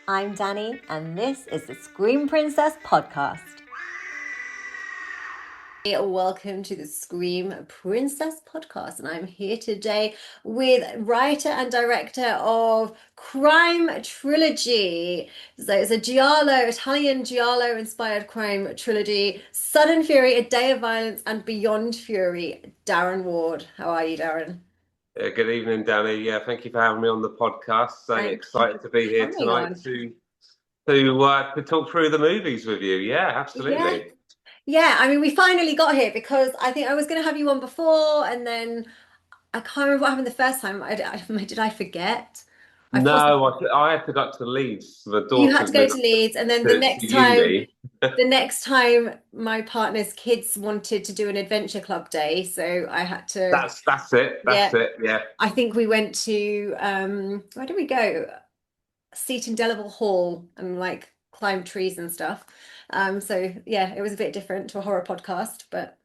I'm Danny, and this is the Scream Princess podcast. Welcome to the Scream Princess podcast, and I'm here today with writer and director of Crime Trilogy. So it's a Giallo, Italian Giallo-inspired crime trilogy, Sudden Fury, A Day of Violence, and Beyond Fury. Darren Ward. How are you, Darren? Good evening, Danny. Yeah, thank you for having me on the podcast. So Thank you excited to be for here coming tonight on. to talk through the movies with you. Yeah, Yeah. absolutely. Yeah, I mean, we finally got here because I think I was going to have you on before, and then I can't remember what happened the first time. Did I forget? I possibly No, I had to go up to Leeds. The You had to daughters go moved to Leeds, and then to uni. the next time my partner's kids wanted to do an adventure club day, so I had to. That's it. That's Yeah, it. Yeah. I think we went to where did we go? Seat Indelible Hall and like climb trees and stuff. So yeah, it was a bit different to a horror podcast, but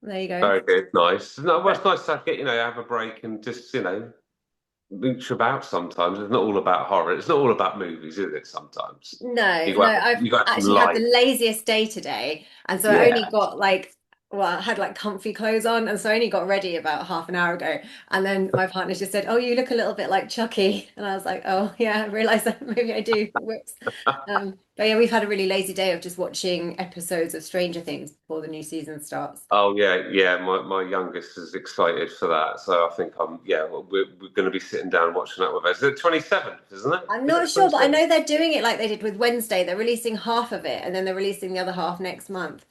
there you go. Very good. Nice. No, well, it's But nice to get have a break and just mooch about sometimes. It's not all about horror. It's not all about movies, is it? Sometimes no, no, I've you got to have some actually had the light. laziest day today, and so I only Yeah. got like, well, I had like comfy clothes on, and so I only got ready about half an hour ago. And then my partner just said, "Oh, you look a little bit like Chucky," and I was like, "Oh, yeah, I realized that maybe I do." Whoops. But yeah, we've had a really lazy day of just watching episodes of Stranger Things before the new season starts. Oh yeah, yeah. My youngest is excited for that, so I think we're going to be sitting down watching that with us. It's the 27th, isn't it? I'm Is not it sure, but I 27th? know they're doing it like they did with Wednesday. They're releasing half of it and then they're releasing the other half next month.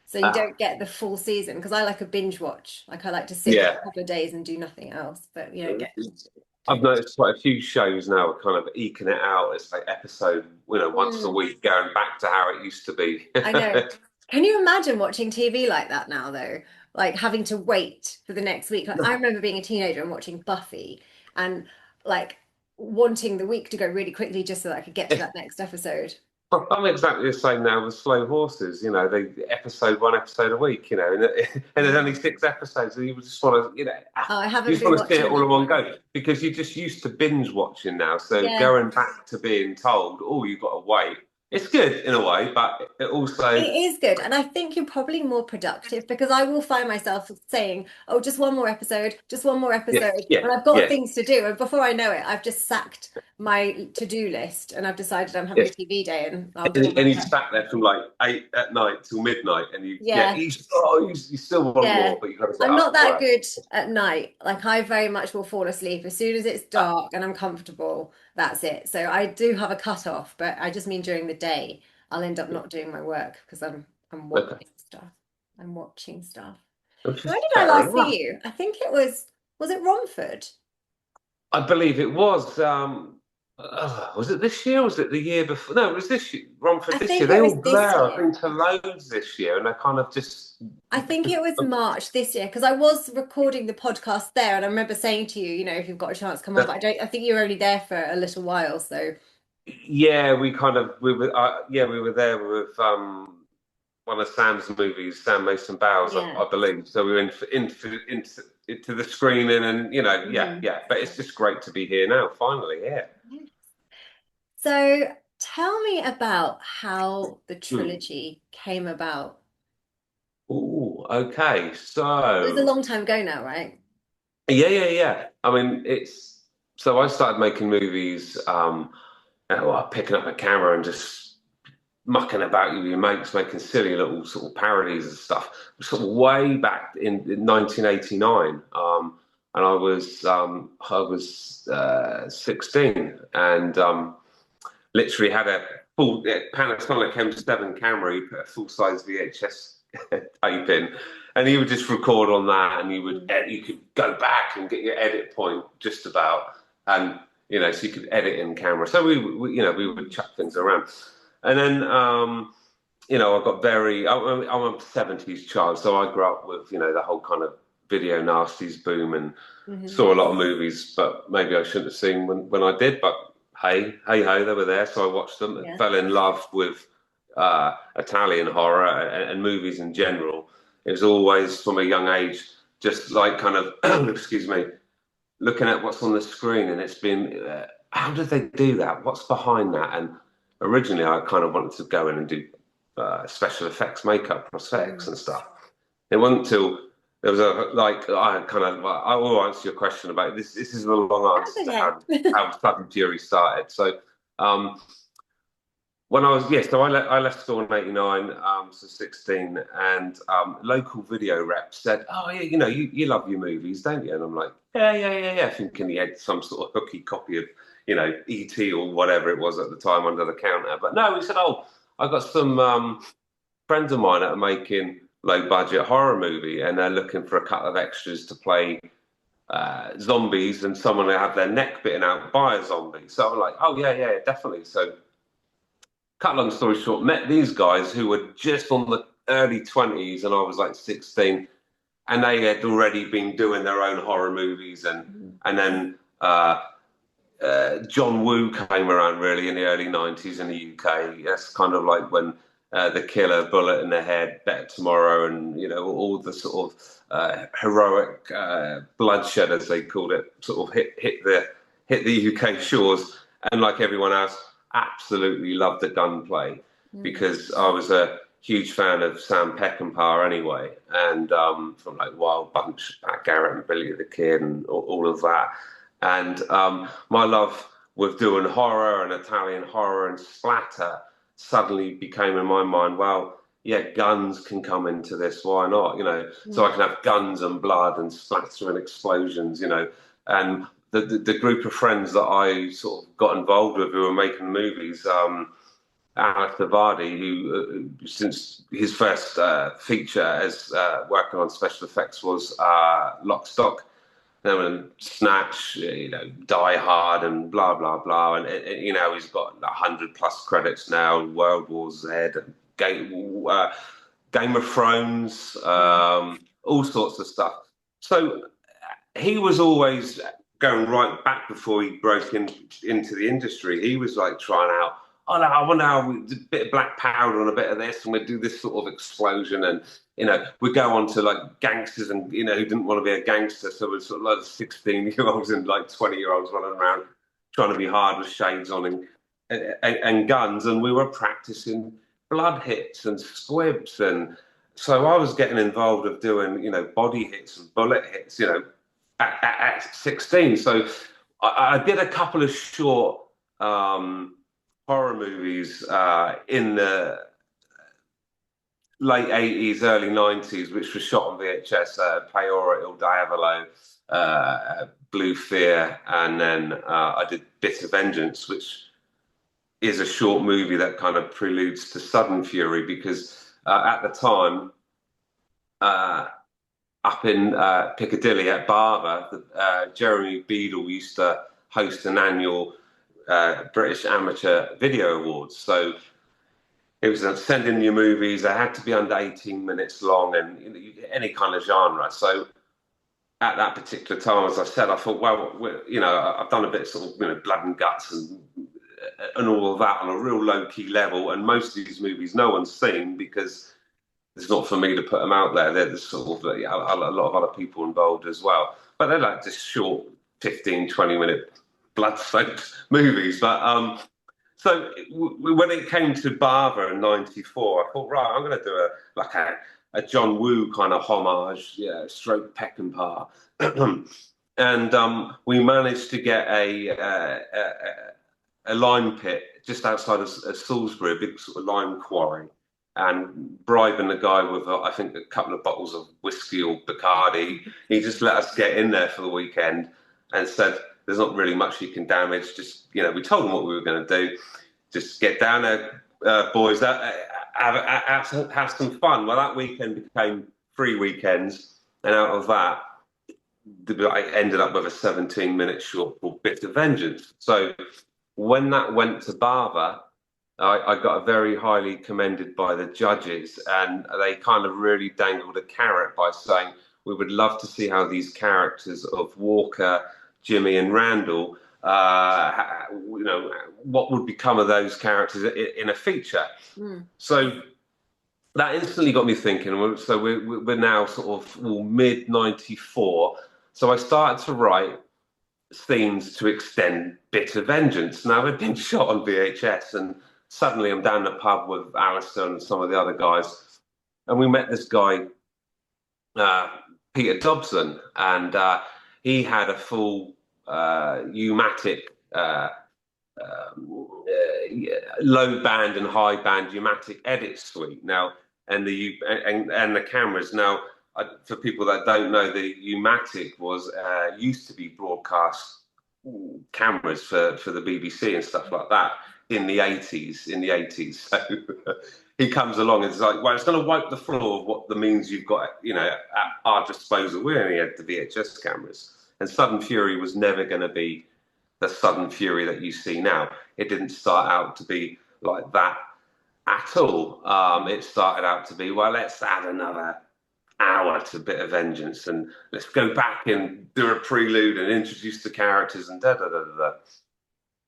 So you Ah, don't get the full season because I like a binge watch. Like I like to sit for yeah. a couple of days and do nothing else, but you don't get I've to. noticed quite a few shows now are kind of eking it out. It's like episode, once a Mm, week, going back to how it used to be. I know. Can you imagine watching TV like that now, though? Like having to wait for the next week. Like I remember being a teenager and watching Buffy and like wanting the week to go really quickly just so that I could get to that next episode. I'm exactly the same now with Slow Horses. They one episode a week. And there's only Oh, 6 episodes, and you just want to, I you haven't just been want to see it watching all that in one one. go because you're just used to binge watching now. So Yeah. going back to being told, oh, you've got to wait. It's good in a way, but it It also, is good. And I think you're probably more productive because I will find myself saying, oh, just one more episode, just one more yeah, episode. yeah, When I've got yeah, things to do. And before I know it, I've just sacked my to-do list and I've decided I'm having yeah. a TV day and I'm And, going to and have you that. sat there from like 8 at night till midnight, and Yeah. you still want Yeah. more, but you got to get I'm up not and that work. good at night. Like I very much will fall asleep as soon as it's dark and I'm comfortable. That's it. So I do have a cutoff, but I just mean during the day, I'll end up not doing my work because I'm Okay, watching stuff. I'm watching stuff. which Where is did I fair last enough. see you? I think it was it Romford? I believe it was. Was it this year? Or was it the year before? No, it was this year. I Romford this year. think They it was all this blur. I've year. been to loads this year, and I kind of just. I think it was March this year because I was recording the podcast there and I remember saying to you, if you've got a chance, come on. But I think you were only there for a little while, so Yeah, we were there with one of Sam's movies, Sam Mason Bowles, yeah. I believe. So we went into the screening, and yeah, Mhm. yeah. But it's just great to be here now, finally. Yeah. So tell me about how the Hmm. trilogy came about. Oh, okay. It was a So long time ago now, right? yeah, yeah, yeah. I mean, it's so I started making movies, picking up a camera and just mucking about with your mates, making silly little sort of parodies and stuff. Sort of way back in 1989, and I was 16, and literally had a full Panasonic M7 camera. He put a full size VHS tape in, and he would just record on that, and Mm. you could go back and get your edit point just about, and so you could edit in camera. So we would chuck things around, and then I got I'm a 70s child, so I grew up with the whole kind of video nasties boom and Hmm. saw a lot of movies, but maybe I shouldn't have seen when I did. But hey ho, they were there, so I watched them and Yeah. fell in love with Italian horror and movies in general. It was always from a young age, just like kind of excuse me, looking at what's on the screen, and it's been how did they do that? What's behind that? And originally I kind of wanted to go in and do special effects, makeup, prosthetics, Mm. and stuff. It wasn't until there was a like I kind of I will answer your question about this. This is a long That's answer to okay. how Sudden Fury started. So um, when I was so I left school in '89, so 16, and local video reps said, "Oh yeah, you love your movies, don't you?" And I'm like, yeah, thinking he had some sort of hooky copy of E.T. or whatever it was at the time under the counter. But no, he said, "Oh, I got some friends of mine that are making low budget horror movie, and they're looking for a couple of extras to play zombies and someone to have their neck bitten out by a zombie." So I'm like, "Oh yeah, definitely." So cut long story short, met these guys who were just on the early 20s, and I was like 16, and they had already been doing their own horror movies, and then John Woo came around really in the early 90s in the UK. That's kind of like when The Killer, Bullet in the Head, Better Tomorrow, and all the sort of heroic bloodshed, as they called it, sort of hit the UK shores. And like everyone else, absolutely loved the gunplay Mm. because I was a huge fan of Sam Peckinpah anyway, and from like Wild Bunch, Pat Garrett and Billy the Kid, and all of that. And my love with doing horror and Italian horror and splatter suddenly became in my mind, well, yeah, guns can come into this. Why not? So I Mm. can have guns and blood and splatter and explosions. And the group of friends that I sort of got involved with who were making movies, Alex Davardi, who since his first feature as working on special effects was Lock, Stock, and Snatch, Die Hard, and blah blah blah, and he's got 100+ credits now. World War Z, Game of Thrones, Mm. all sorts of stuff. So he was always going right back before he broke into the industry. He was like trying out, oh no, I wonder how we do a bit of black powder and a bit of this, and we do this sort of explosion, and we go on to like gangsters, and who didn't want to be a gangster, so we're sort of like 16-year-olds and like 20-year-olds running around trying to be hard with shades on and guns, and we were practicing blood hits and squibs, and so I was getting involved of doing body hits and bullet hits, at 16. So I did a couple of short horror movies in the late 80s, early 90s, which was shot on VHS, Peora Il Diavolo, Blue Fear, and then I did Bit of Vengeance, which is a short movie that kind of preludes to Sudden Fury because at the time, uh, up in Piccadilly at Barber, Jeremy Beadle used to host an annual British Amateur Video Awards. So it was send in your movies. They had to be under 18 minutes long and any kind of genre. So at that particular time, as I said, I thought, well, I've done a bit of sort of blood and guts and all of that on a real low key level. And most of these movies no one's seen because it's not for me to put them out there. There's sort of a lot of other people involved as well. But they're like just short 15, 20-minute blood-soaked movies. But so when it came to Barber in '94, I thought, right, I'm going to do a John Woo kind of homage, yeah, stroke Peckinpah. And we managed to get a lime pit just outside of Salisbury, a big sort of lime quarry, and bribing the guy with, I think, a couple of bottles of whiskey or Bacardi. He just let us get in there for the weekend and said, there's not really much you can damage. Just, we told him what we were going to do. Just get down there, boys, have some fun. Well, that weekend became 3 weekends. And out of that, I ended up with a 17-minute short called Bit of Vengeance. So when that went to Barber, I got very highly commended by the judges, and they kind of really dangled a carrot by saying, we would love to see how these characters of Walker, Jimmy, and Randall, what would become of those characters in a feature. Mm. So that instantly got me thinking. So we're now sort of mid '94. So I started to write themes to extend Bit of Vengeance. Now, they've been shot on VHS, and suddenly I'm down the pub with Alistair and some of the other guys, and we met this guy, uh, Peter Dobson, and he had a full U-matic low band and high band U-matic edit suite now, and the cameras now. For people that don't know, the U-matic was used to be broadcast cameras for the BBC and stuff like that in the 80s. So he comes along and is like, well, it's going to wipe the floor of what the means you've got, at our disposal. We only had the VHS cameras, and Sudden Fury was never going to be the Sudden Fury that you see now. It didn't start out to be like that at all. It started out to be, well, let's add another hour to Bit of Vengeance, and let's go back and do a prelude and introduce the characters and da da da da da.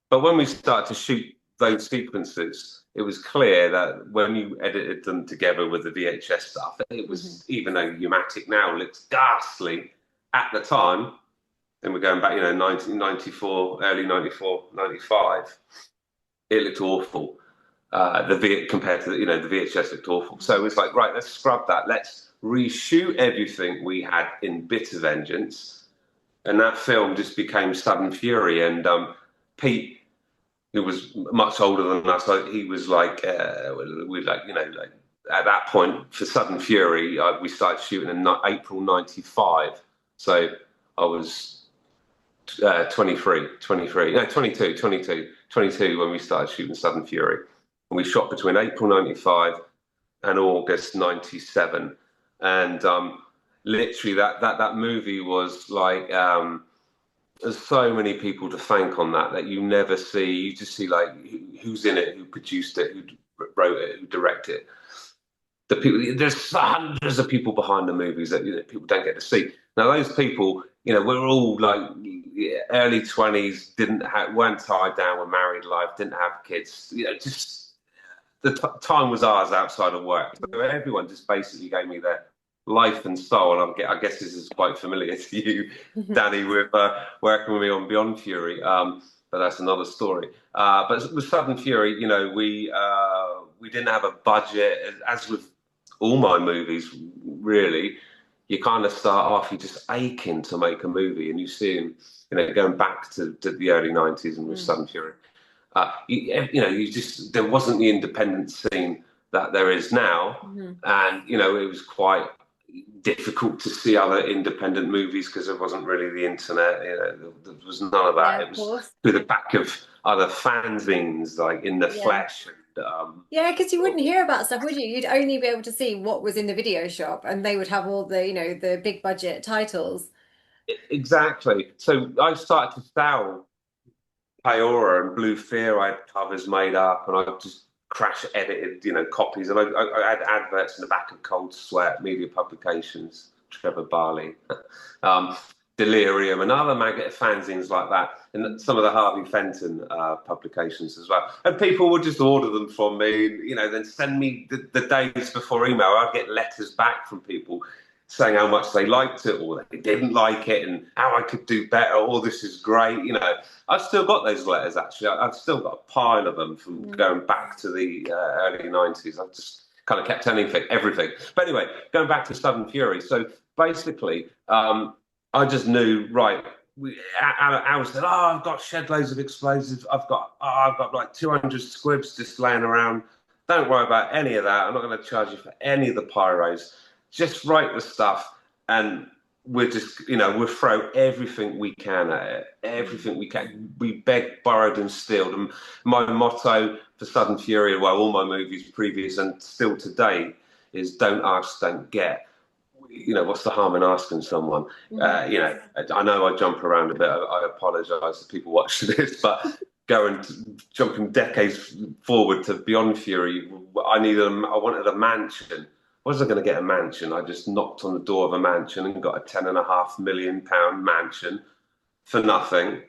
But when we started to shoot those sequences, it was clear that when you edited them together with the VHS stuff, it was, even though U-matic now looks ghastly, at the time, and we're going back, 1994, early 94, 95, it looked awful. Compared to the VHS looked awful. So it was like, right, let's scrub that. Let's reshoot everything we had in Bit of Vengeance, and that film just became Sudden Fury. And Pete, who was much older than us, he was like, at that point for Sudden Fury, we started shooting in April '95. So I was 22 when we started shooting Sudden Fury. And we shot between April '95 and August '97. And literally that movie was like, there's so many people to thank on that you never see. You just see like who's in it, who produced it, who wrote it, who directed it. The people, there's hundreds of people behind the movies that people don't get to see. Now those people, we're all like early 20s, weren't tied down with married life, didn't have kids, just the time was ours outside of work. So everyone just basically gave me their life and soul. And I guess this is quite familiar to you, Danny, with working with me on Beyond Fury. But that's another story. But with Sudden Fury, we didn't have a budget, as with all my movies, really. You kind of start off, you're just aching to make a movie, and you see him, going back to the early 90s and with Sudden Fury. There wasn't the independent scene that there is now, and it was quite difficult to see other independent movies because there wasn't really the internet. There was none of that. Yeah, it was through the back of other fanzines, like In the Flesh. Yeah, because you wouldn't hear about stuff, would you? You'd only be able to see what was in the video shop, and they would have all the, the big budget titles. Exactly. So I started to sell Peora and Blue Fear. I had covers made up, and I just crash edited, copies. And I had adverts in the back of Cold Sweat, Media Publications, Trevor Barley, Delirium, and other fanzines like that, and some of the Harvey Fenton publications as well. And people would just order them from me, then send me the days before email. I'd get letters back from people saying how much they liked it or they didn't like it and how I could do better. Oh, this is great. I've still got those letters, actually. I've still got a pile of them from going back to the early 90s. I've just kind of kept everything. But anyway, going back to Sudden Fury. So basically, I just knew, right, Al said, I've got shed loads of explosives. I've got like 200 squibs just laying around. Don't worry about any of that. I'm not going to charge you for any of the pyros. Just write the stuff, and we're just, we'll throw everything we can at it. Everything we can. We begged, borrowed, and stealed. And my motto for Sudden Fury, well, all my movies previous and still today, is don't ask, don't get. What's the harm in asking someone? I know I jump around a bit. I apologise to people watching this, but jumping decades forward to Beyond Fury, I wanted a mansion. Was I going to get a mansion? I just knocked on the door of a mansion and got a £10.5 million mansion for nothing.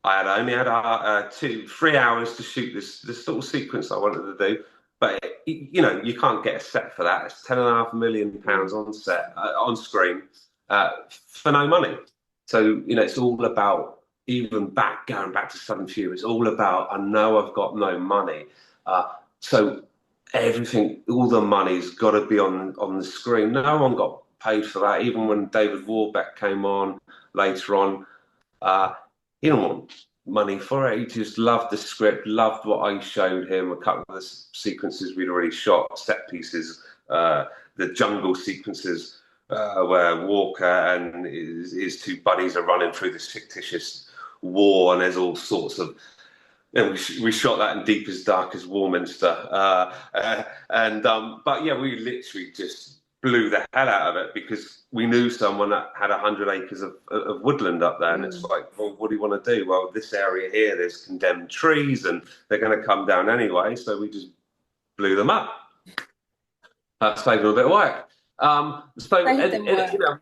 I only had 3 hours to shoot this little sequence I wanted to do. But you can't get a set for that. It's £10.5 million on set, on screen, for no money. So it's all about, going back to Sudden Fury. It's all about, I know I've got no money. So everything, all the money's got to be on the screen. No one got paid for that. Even when David Warbeck came on later on, uh, he didn't want money for it. He just loved the script, loved what I showed him. A couple of the sequences we'd already shot, set pieces, the jungle sequences where Walker and his two buddies are running through this fictitious war, and there's all sorts of. And we shot that in Deepest Darkest Warminster, but yeah, we literally just blew the hell out of it because we knew someone that had 100 acres of woodland up there, and it's like, well, what do you want to do? Well, this area here, there's condemned trees, and they're going to come down anyway, so we just blew them up. That saved them a bit of work. You know,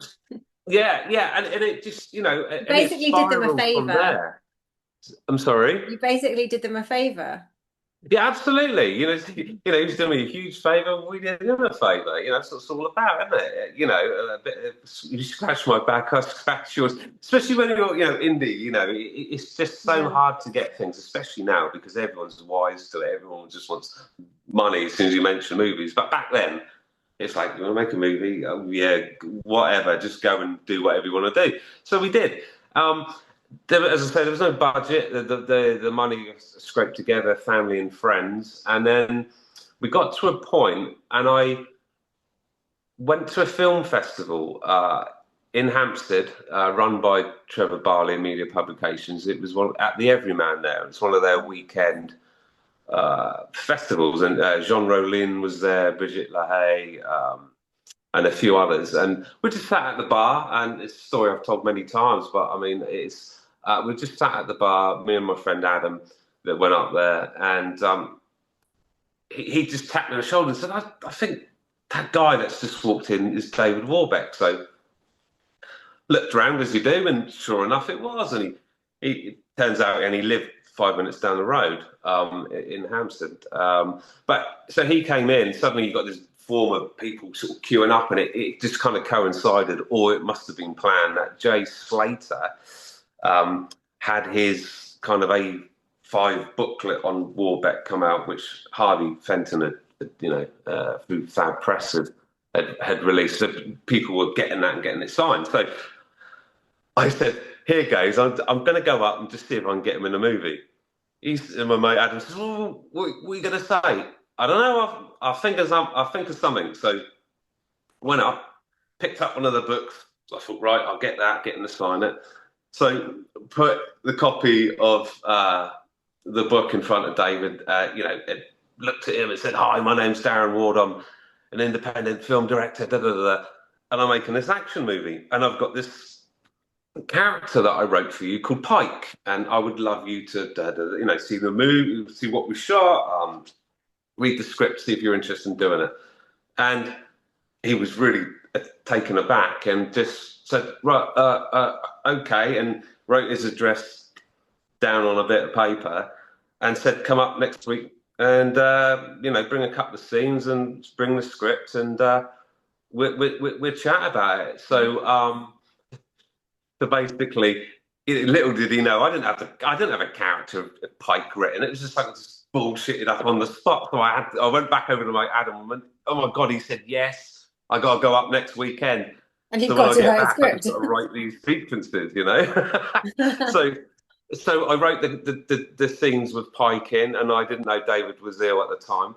yeah, and it just, you know, and it Basically did them a spiraled from favor. there. I'm sorry. You basically did them a favor. Yeah, absolutely. He was doing me a huge favour. We did him a favour. That's what it's all about, isn't it? A bit you scratch my back, I scratch yours. Especially when you're, indie. It's just so hard to get things, especially now because everyone's wise to it. Everyone just wants money as soon as you mention movies. But back then, it's like, you want to make a movie? Oh, yeah, whatever. Just go and do whatever you want to do. So we did. As I said, there was no budget. The money was scraped together, family and friends, and then we got to a point, and I went to a film festival in Hampstead, run by Trevor Barley and Media Publications. It was at the Everyman there. It's one of their weekend festivals, and Jean Rollin was there, Brigitte Lahaye, and a few others. And we just sat at the bar, and it's a story I've told many times, but I mean, we just sat at the bar, me and my friend Adam, that went up there, and he just tapped me on the shoulder and said, I think that guy that's just walked in is David Warbeck. So looked around as you do, and sure enough, it was. And he turns out, and he lived 5 minutes down the road in Hampstead. But so he came in, suddenly you got this form of people sort of queuing up, and it just kind of coincided, or it must have been planned, that Jay Slater had his kind of A5 booklet on Warbeck come out, which Harvey Fenton had, through Fab Press had released. So people were getting that and getting it signed. So I said, here goes, I'm going to go up and just see if I can get him in a movie. And my mate Adam says, well, what are you going to say? I don't know, I think of something. So went up, picked up one of the books. So I thought, right, I'll get that, get him to sign it. So put the copy of the book in front of David, looked at him and said, hi, my name's Darren Ward. I'm an independent film director, and I'm making this action movie. And I've got this character that I wrote for you called Pike. And I would love you to, see the movie, see what we shot, read the script, see if you're interested in doing it. And he was really taken aback and just said, right, okay, and wrote his address down on a bit of paper and said, come up next week and, bring a couple of scenes and bring the script and we'll chat about it. So basically, little did he know, I didn't have a character of Pike written. It was just like just bullshitted up on the spot. So I went back over to my Adam and went, oh my God, he said, yes, I got to go up next weekend. And he's got to write a script. I've got to write these sequences, So I wrote the scenes with Pike in, and I didn't know David was ill at the time.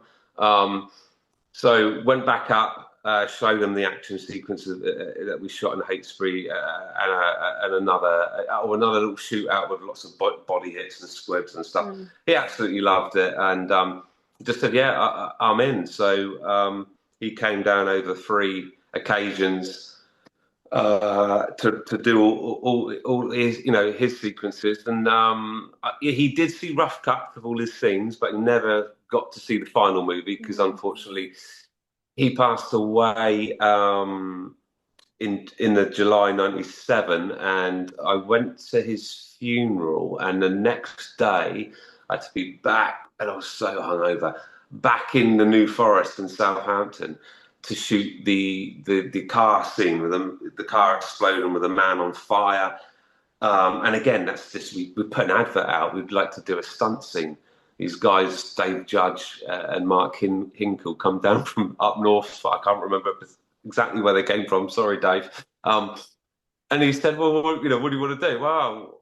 So went back up, showed them the action sequences that we shot in Heytesbury, and another little shootout with lots of body hits and squibs and stuff. He absolutely loved it, and just said, "Yeah, I'm in." So he came down over 3 occasions to do all his sequences, and he did see rough cuts of all his scenes, but he never got to see the final movie because unfortunately he passed away in the July '97, and I went to his funeral, and the next day I had to be back, and I was so hungover, back in the New Forest in Southampton to shoot the car scene with the car exploding with a man on fire. And again, that's just we put an advert out. We'd like to do a stunt scene. these guys, Dave Judge and Mark Hinkle, come down from up north. I can't remember exactly where they came from. Sorry, Dave. And he said, "Well, what do you want to do?" Well,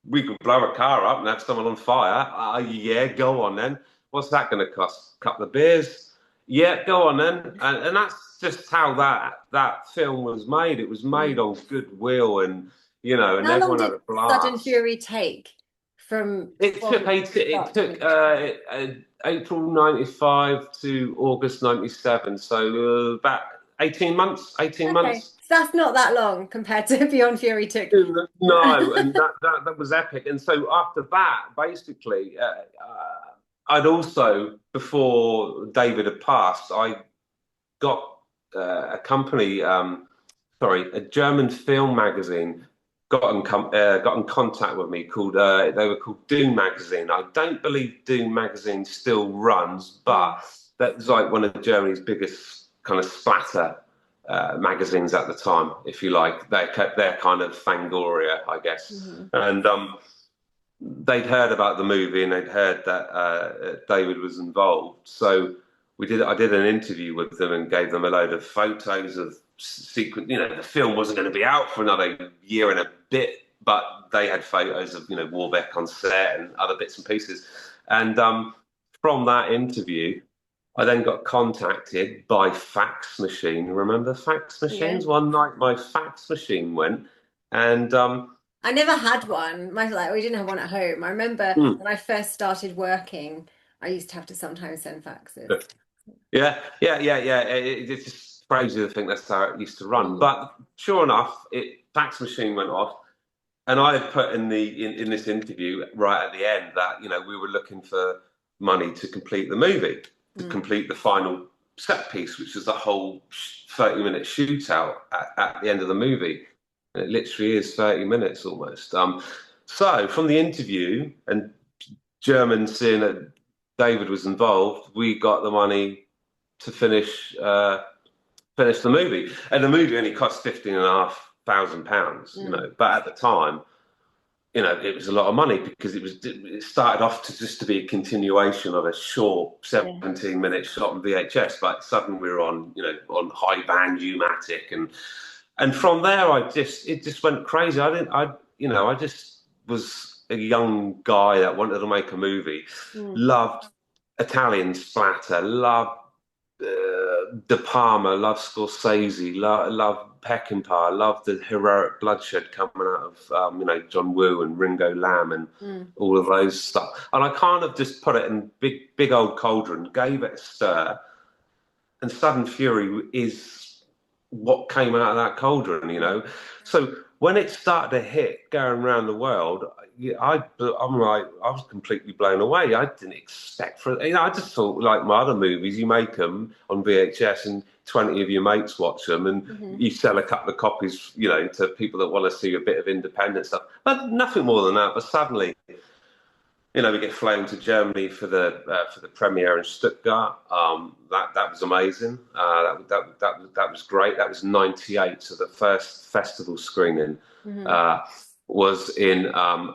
we could blow a car up and have someone on fire. Yeah, go on then. What's that going to cost? A couple of beers? Yeah, go on then. And that's just how that film was made. It was made Mm. on goodwill, and How long everyone did had a Sudden blast. Fury take from It start to took finish? April '95 to August '97, so about 18 months. 18 Okay, months. so that's not that long compared to Beyond Fury took. No, and that was epic. And so after that, basically, I'd also, before David had passed, I got a company, a German film magazine got in contact with me called they were called Doom Magazine. I don't believe Doom Magazine still runs, Mm. but that was like one of Germany's biggest kind of splatter magazines at the time, if you like. They're kind of Fangoria, I guess. Mhm. And they'd heard about the movie and they'd heard that David was involved. So I did an interview with them and gave them a load of photos of sequence. The film wasn't going to be out for another year and a bit, but they had photos of Warbeck on set and other bits and pieces. And from that interview, I then got contacted by fax machine. Remember fax Yeah. machines? One night my fax machine went, and I never had one. We didn't have one at home. I remember hmm, when I first started working, I used to have to sometimes send faxes. yeah. It's just crazy to think that's how it used to run. Mm. But sure enough, fax machine went off, and I had put in this interview right at the end that we were looking for money to complete the movie, to Mm. complete the final set piece, which is the whole 30-minute shootout at the end of the movie. And it literally is 30 minutes almost. So from the interview and German seeing that David was involved, we got the money to finish the movie, and the movie only cost £15,500. Mm. But at the time, it was a lot of money because it started off to be a continuation of a short Yeah. 17-minute shot on VHS, but suddenly we were on high band U-matic, and from there it just went crazy. I just was a young guy that wanted to make a movie, Mm. loved Italian splatter, loved De Palma, love Scorsese, love Peckinpah, love the heroic bloodshed coming out of John Woo and Ringo Lam and Mm. all of those stuff. And I kind of just put it in big old cauldron, gave it a stir, and Sudden Fury is what came out of that cauldron. So when it started to hit going around the world, I was completely blown away. I didn't expect for it. I just thought like my other movies, you make them on VHS and 20 of your mates watch them, and Mhm. you sell a couple of copies, to people that want to see a bit of independent stuff. But nothing more than that. But suddenly, we get flown to Germany for the premiere in Stuttgart. That was amazing. That was great. That was '98. So the first festival screening Mhm. uh, was in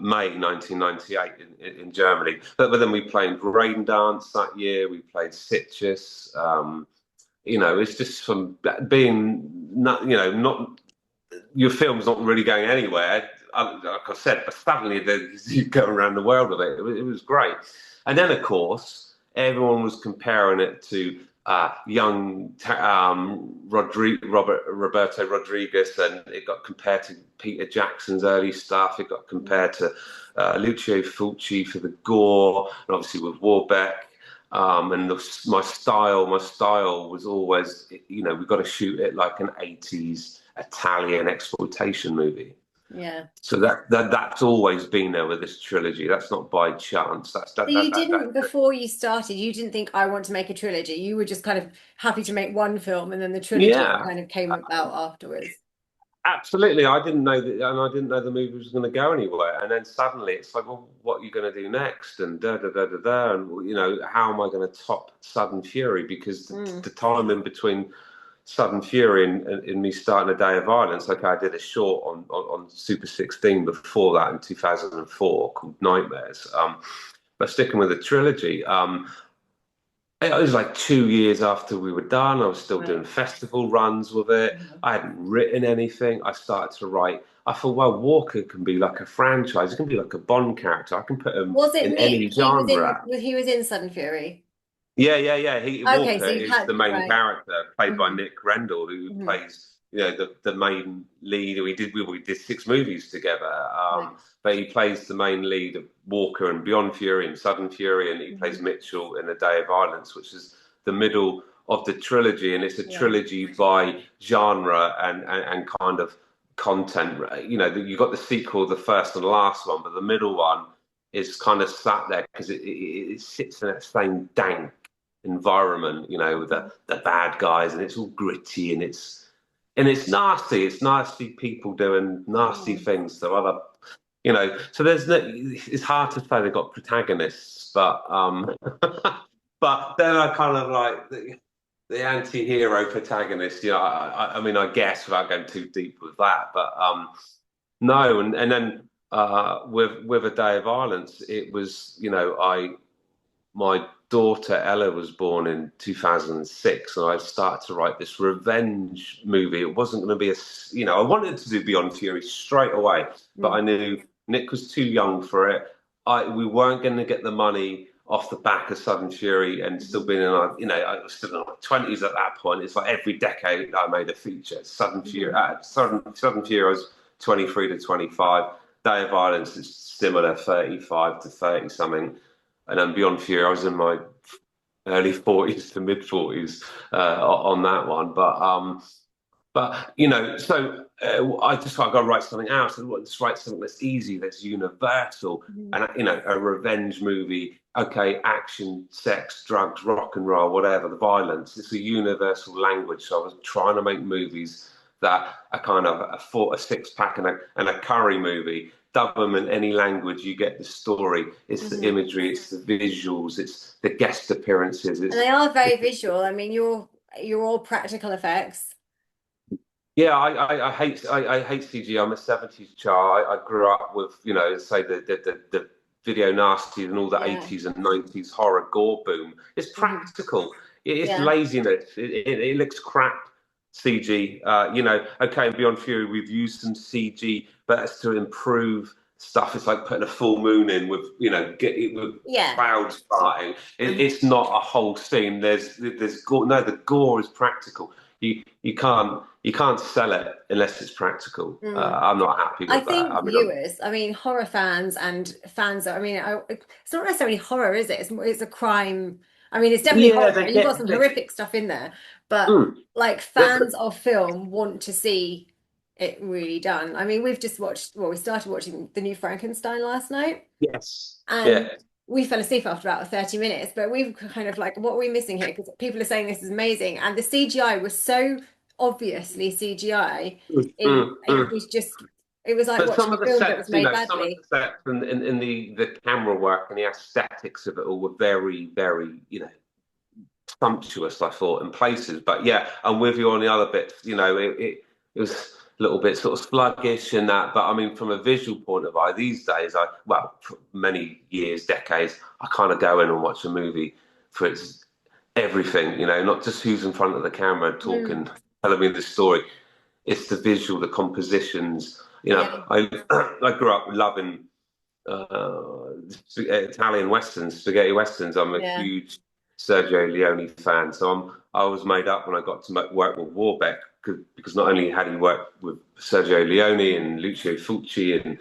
May 1998 in Germany. But then we played Rain Dance that year. We played Citrus. It's just from being not your film's not really going anywhere. Like I said, but suddenly you go around the world with it. It was great. And then, of course, everyone was comparing it to young Roberto Rodriguez, and it got compared to Peter Jackson's early stuff. It got compared to Lucio Fulci for the Gore, and obviously with Warbeck. My style was always, we've got to shoot it like an 80s Italian exploitation movie. Yeah. So that's always been there with this trilogy. That's not by chance. That's So you didn't, before you started, you didn't think I want to make a trilogy. You were just kind of happy to make one film, and then the trilogy yeah, kind of came about afterwards. absolutely. I didn't know that, and I didn't know the movie was going to go anywhere. And then suddenly it's like, well, what are you going to do next? And da da da da da. And how am I going to top Sudden Fury? Because Mm. the time in between Sudden Fury and me starting A Day of Violence. Okay, I did a short on Super 16 before that in 2004 called Nightmares. but sticking with the trilogy, it was like 2 years after we were done. I was still doing Right. festival runs with it. Mhm. I hadn't written anything. I started to write. I thought, well, Walker can be like a franchise. It can be like a Bond character. I can put him Was it in Nick? any genre. He was in Sudden Fury. Yeah. Okay, Walker so you is had the main right. character, played by Hmm. Nick Rendell, who Hmm. plays the main lead. We did 6 movies together, Right. but he plays the main lead of Walker and Beyond Fury and Sudden Fury, and he plays Hmm. Mitchell in A Day of Violence, which is the middle of the trilogy, and it's a Yeah. trilogy by genre and kind of content. You got the sequel, the first and last one, but the middle one is kind of sat there because it sits in that same dank environment, with the bad guys, and it's all gritty and it's nasty. It's nasty people doing nasty Oh. things to other, So there's no. It's hard to say they've got protagonists, but but then I kind of like the anti-hero protagonist. I mean, I guess without going too deep with that, but no, and then with A Day of Violence, it was my daughter Ella was born in 2006, and I started to write this revenge movie. It wasn't going to be I wanted to do Beyond Fury straight away, but I Mm. knew Nick was too young for it. We weren't going to get the money off the back of Sudden Fury, and still Mhm. being in I was still in my 20s at that point. It's like every decade I made a feature. Mhm. Sudden Fury, I was 23 to 25. Day of Violence is similar, 35 to 30 something. And then Beyond Fury, I was in my early 40s to mid 40s on that one. So I just thought I've got to write something else. And just write something that's easy, that's universal, Mhm. and a revenge movie. Okay, action, sex, drugs, rock and roll, whatever, the violence. It's a universal language. So I was trying to make movies that are kind of a six pack and a curry movie. Dub them in any language, you get the story. It's the Mhm. imagery, it's the visuals, it's the guest appearances. And they are very visual. I mean, you're all practical effects. Yeah, I hate CG. I'm a 70s child. I grew up with, say the video nasties and all the Yeah. 80s and 90s horror gore boom. It's Mhm. practical. It's Yeah. laziness. It looks crap. CG. Okay, and Beyond Fury, we've used some CG, but it's to improve stuff. It's like putting a full moon in with, get it with Yeah. clouds parting. Mhm. It's not a whole scene. There's gore. No, the gore is practical. You can't sell it unless it's practical. Mm. I'm not happy I with that. think I mean, I'm, viewers, I mean, horror fans and fans, it's not necessarily horror, is it? It's a crime. I mean, it's definitely yeah, horror. they You've got get some they, horrific stuff in there, but mm, like they- fans of film want to see it really done. I mean, we started watching the new Frankenstein last night, yes, and yeah. we fell asleep after about 30 minutes, but we've kind of like, what are we missing here? Because people are saying this is amazing. And the CGI was so obviously CGI. Mm, It mm, it mm. was just it was like But some watching of a the film that was sets, made some of the badly. sets and the camera work and the aesthetics of it all were very, very, sumptuous, I thought, in places. But yeah, I'm with you on the other bits. It was a little bit sort of sluggish and that. But I mean, from a visual point of view, these days, for many years, decades, I kind of go in and watch a movie for its everything, not just who's in front of the camera Mm, talking, telling me the story. It's the visual, the compositions. yeah, I I grew up loving Italian westerns, spaghetti westerns. I'm a yeah, huge Sergio Leone fan, so I was made up when I got to work with Warbeck because not only had he worked with Sergio Leone and Lucio Fulci and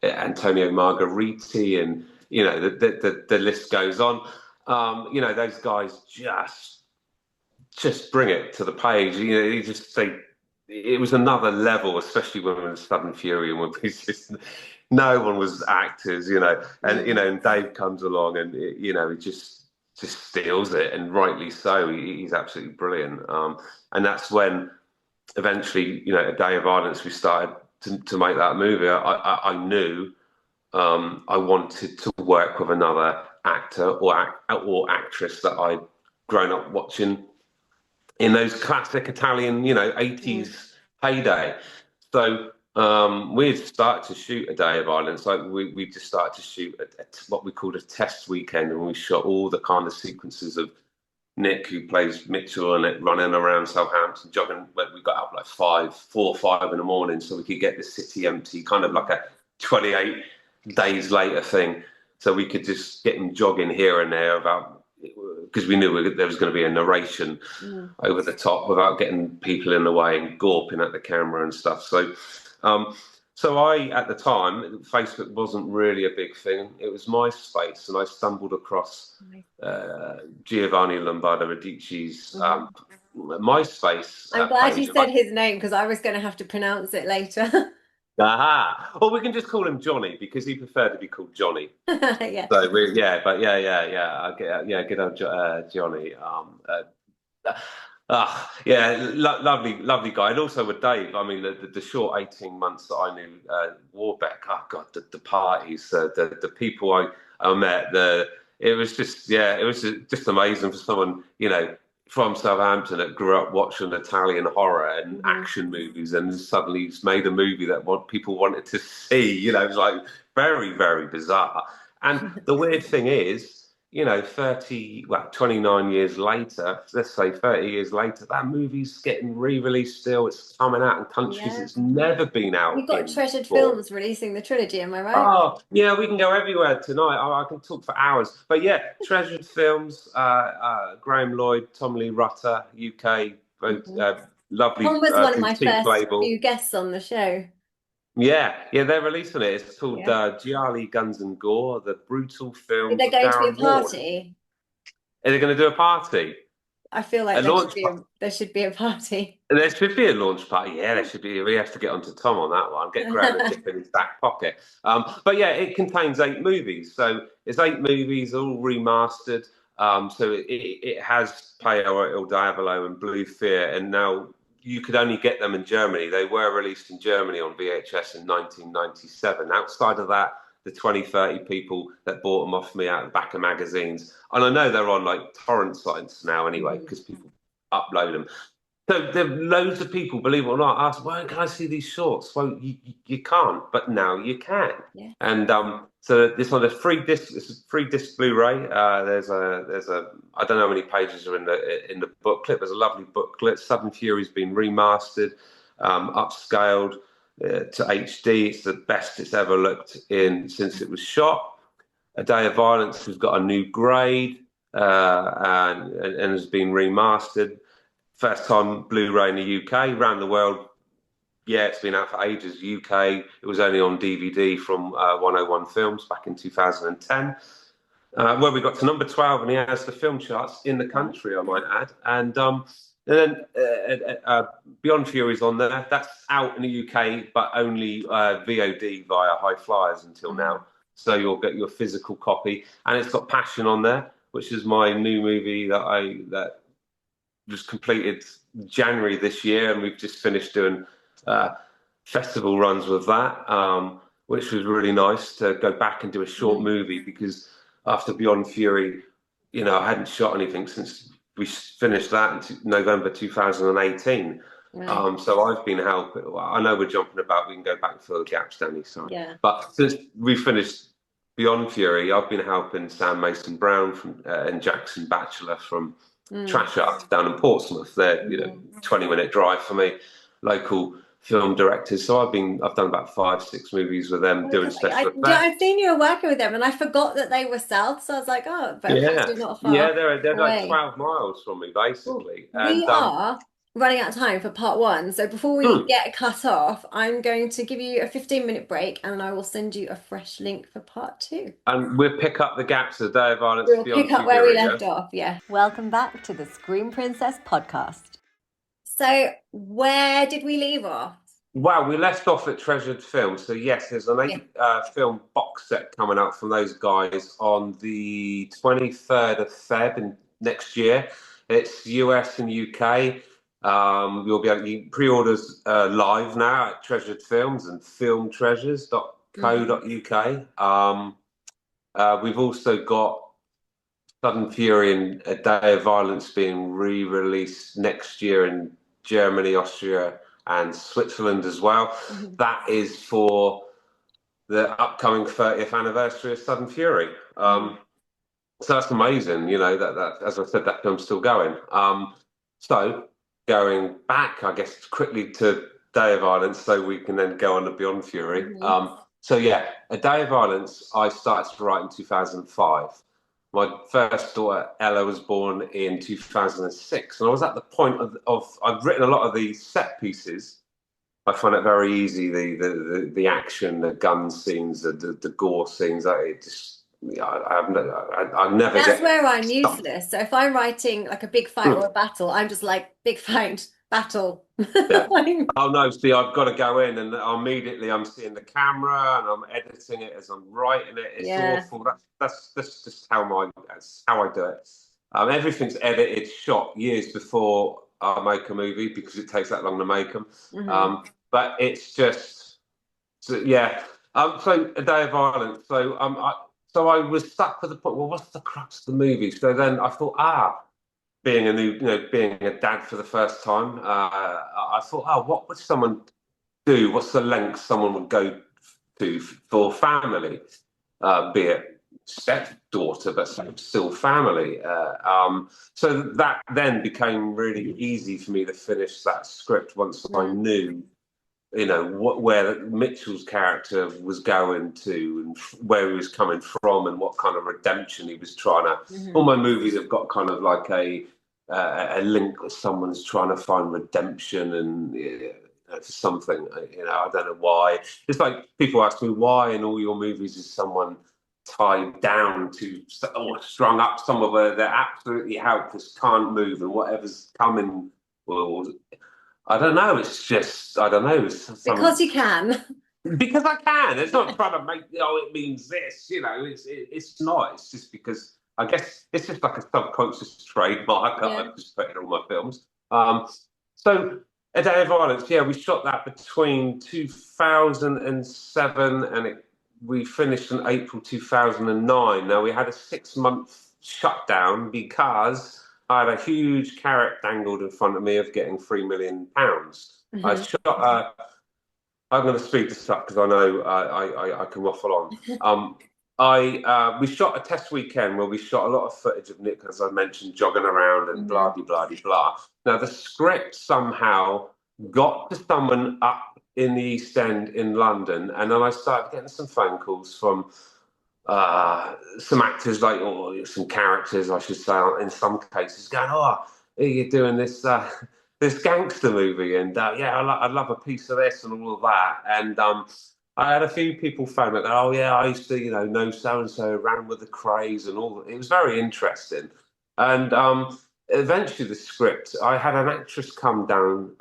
Antonio Margheriti, and the list goes on. Those guys just bring it to the page. You just say it was another level, especially when we were in Sudden Fury and when we just no one was actors, and mm, and Dave comes along and he just steals it, and rightly so. He's absolutely brilliant. And that's when eventually, A Day of Violence, we started to make that movie. I knew I wanted to work with another actor or actress that I'd grown up watching in those classic Italian, mm, 80s heyday. So We'd started to shoot A Day of Violence. Like we just started to shoot what we called a test weekend, and we shot all the kind of sequences of Nick, who plays Mitchell, and it running around Southampton, jogging. We got up like 4 or 5 in the morning, so we could get the city empty, kind of like a 28 days later thing. So we could just get him jogging here and there about because we knew there was going to be a narration Mm. over the top without getting people in the way and gawping at the camera and stuff. Um, so at the time, Facebook wasn't really a big thing. It was MySpace, and I stumbled across Giovanni Lombardo Radici's MySpace I'm glad you page. said his name because I was going to have to pronounce it later. Aha! Or we can just call him Johnny because he preferred to be called Johnny. Yeah. So yeah. Yeah, good old Johnny. Lovely guy, and also with Dave. I mean, the short 18 months that I knew Warbeck. Oh God, the parties, the people I met. It was just amazing for someone from Southampton that grew up watching Italian horror and Mhm. action movies, and suddenly he's made a movie that what people wanted to see. It was like very, very bizarre. And the weird thing is, 29 years later, let's say 30 years later, that movie's getting re-released still. It's coming out in countries Yeah. it's never been out You've got in Treasured before. Films releasing the trilogy, am I right? Oh, yeah, we can go everywhere tonight. I can talk for hours. But yeah, Treasured Films, Graham Lloyd, Tom Lee Rutter, UK, both Mhm. lovely Tom was one of my boutique first label. few guests on the show. Yeah, they're releasing it. It's called Yeah. Gialli, Guns and Gore, the brutal Is films there of going to be a Darren Ward. party? Are they going to do a party? I feel like A launch party? there should be a party. There should be a launch party. Yeah, there should be. We have to get onto Tom on that one. Get Graham to dip in his back pocket. But yeah, it contains 8 movies. So it's 8 movies, all remastered. So it has Paolo Il Diavolo and Blue Fear, and now you could only get them in Germany. They were released in Germany on VHS in 1997. Outside of that, the 20, 30 people that bought them off me out the back of magazines, and I know they're on like torrent sites now anyway Mhm. because people upload them. So there are loads of people, believe it or not, ask, why can I see these shorts? Well, you can't, but now you can. Yeah. And so this one, it's a free disc Blu-ray. There's a I don't know how many pages are in the booklet. There's a lovely booklet. Sudden Fury's been remastered, upscaled to HD. It's the best it's ever looked in since it was shot. A Day of Violence has got a new grade and has been remastered. First time Blu-ray in the UK, around the world. Yeah, it's been out for ages. UK, it was only on DVD from 101 Films back in 2010, where we got to number 12, and he has the film charts in the Wow. country, I might add. And then Beyond Fury's on there. That's out in the UK, but only VOD via High Flyers until Mhm. now. So you'll get your physical copy, and it's got Passion on there, which is my new movie that just completed January this year, and we've just finished doing uh, festival runs with that, which was really nice to go back and do a short Mhm. movie because after Beyond Fury, I hadn't shot anything since we finished that in November 2018. Right. So I've been helping. Well, I know we're jumping about. We can go back and fill the gaps, Danny. Sorry, Yeah. but since we finished Beyond Fury, I've been helping Sam Mason Brown and Jackson Batchelor from Mm. Trash Up down in Portsmouth. They're Mhm. 20-minute drive for me, local film directors. So I've done about 5, 6 movies with them Oh, doing because special yeah, effects. I've seen you were working with them, and I forgot that they were south. So I was like, oh, Yeah, Belfast is not yeah, far they're like away. 12 miles from me Well, basically, we are running out of time for part one. So before we hmm, get cut off, I'm going to give you a 15-minute break and I will send you a fresh link for part two. and we'll pick up the gaps of Day of Violence We'll pick Beyond up where we Fury. Yeah. left off. Yeah. Welcome back to the Screen Princess podcast. So, where did we leave off? Wow, we left off at Treasured Films. So yes, there's an Yeah. 8 film box set coming out from those guys on the 23rd of Feb next year. It's US and UK. You'll be able to pre-orders live now at Treasured Films and filmtreasures.co.uk. We've also got Sudden Fury and A Day of Violence being re-released next year in Germany, Austria, and Switzerland as well. Mhm. That is for the upcoming 30th anniversary of Sudden Fury. Mhm. So that's amazing, that as I said, that film's still going. So going back, I guess, quickly to Day of Violence, so we can then go on to Beyond Fury. Mhm. So yeah, A Day of Violence, I started to write in 2005. My first daughter, Ella, was born in 2006. And I was at the point of I've written a lot of the set pieces. I find it very easy, the action, the gun scenes, the gore scenes. It just, I never That's get where I'm stuck. useless. So if I'm writing like a big fight or a battle, I'm just like big fight, battle. Yeah. Oh no, see, I've got to go in and immediately I'm seeing the camera and I'm editing it as I'm writing it. It's Yeah. awful. That's just that's how I do it. Everything's edited, shot years before I make a movie because it takes that long to make them. Hmm. But it's just, so, yeah. So A Day of Violence. So I was stuck with the point. Well, what's the crux of the movie? So then I thought, being being a dad for the first time, I thought, what would someone do? What's the length someone would go to for family, be it stepdaughter, but still family. So that then became really easy for me to finish that script once I Mm. knew, where Mitchell's character was going to and where he was coming from and what kind of redemption he was trying to. All Hmm. my movies have got kind of like a link with someone's trying to find redemption and for something. I don't know why. It's like people ask me why in all your movies is someone tied down to or strung up somewhere where they're absolutely helpless, can't move, and whatever's coming will. I don't know. It's just I don't know. It's Because some you can. because I can. It's not Yeah. trying to make it means this. It's not. It's just because I guess it's just like a subconscious trademark that Yeah. I've just put in all my films. So A Day of Violence, yeah, we shot that between 2007 and we finished in April 2009. Now we had a 6 month shutdown because I had a huge carrot dangled in front of me of getting £3 million. I Hmm. shot I'm going to speed this up because I know I can waffle on. I We shot a test weekend where we shot a lot of footage of Nick, as I mentioned, jogging around and Hmm. blah blah blah blah. Now the script somehow got to someone up in the East End in London, and then I started getting some phone calls from some actors, like or some characters, I should say, in some cases, going, "Oh, you're doing this this gangster movie, and yeah, I'd love a piece of this and all of that." And I had a few people phone me, "Oh yeah, I used to, know so and so, ran with the craze and all." It was very interesting, and eventually the script. I had an actress come down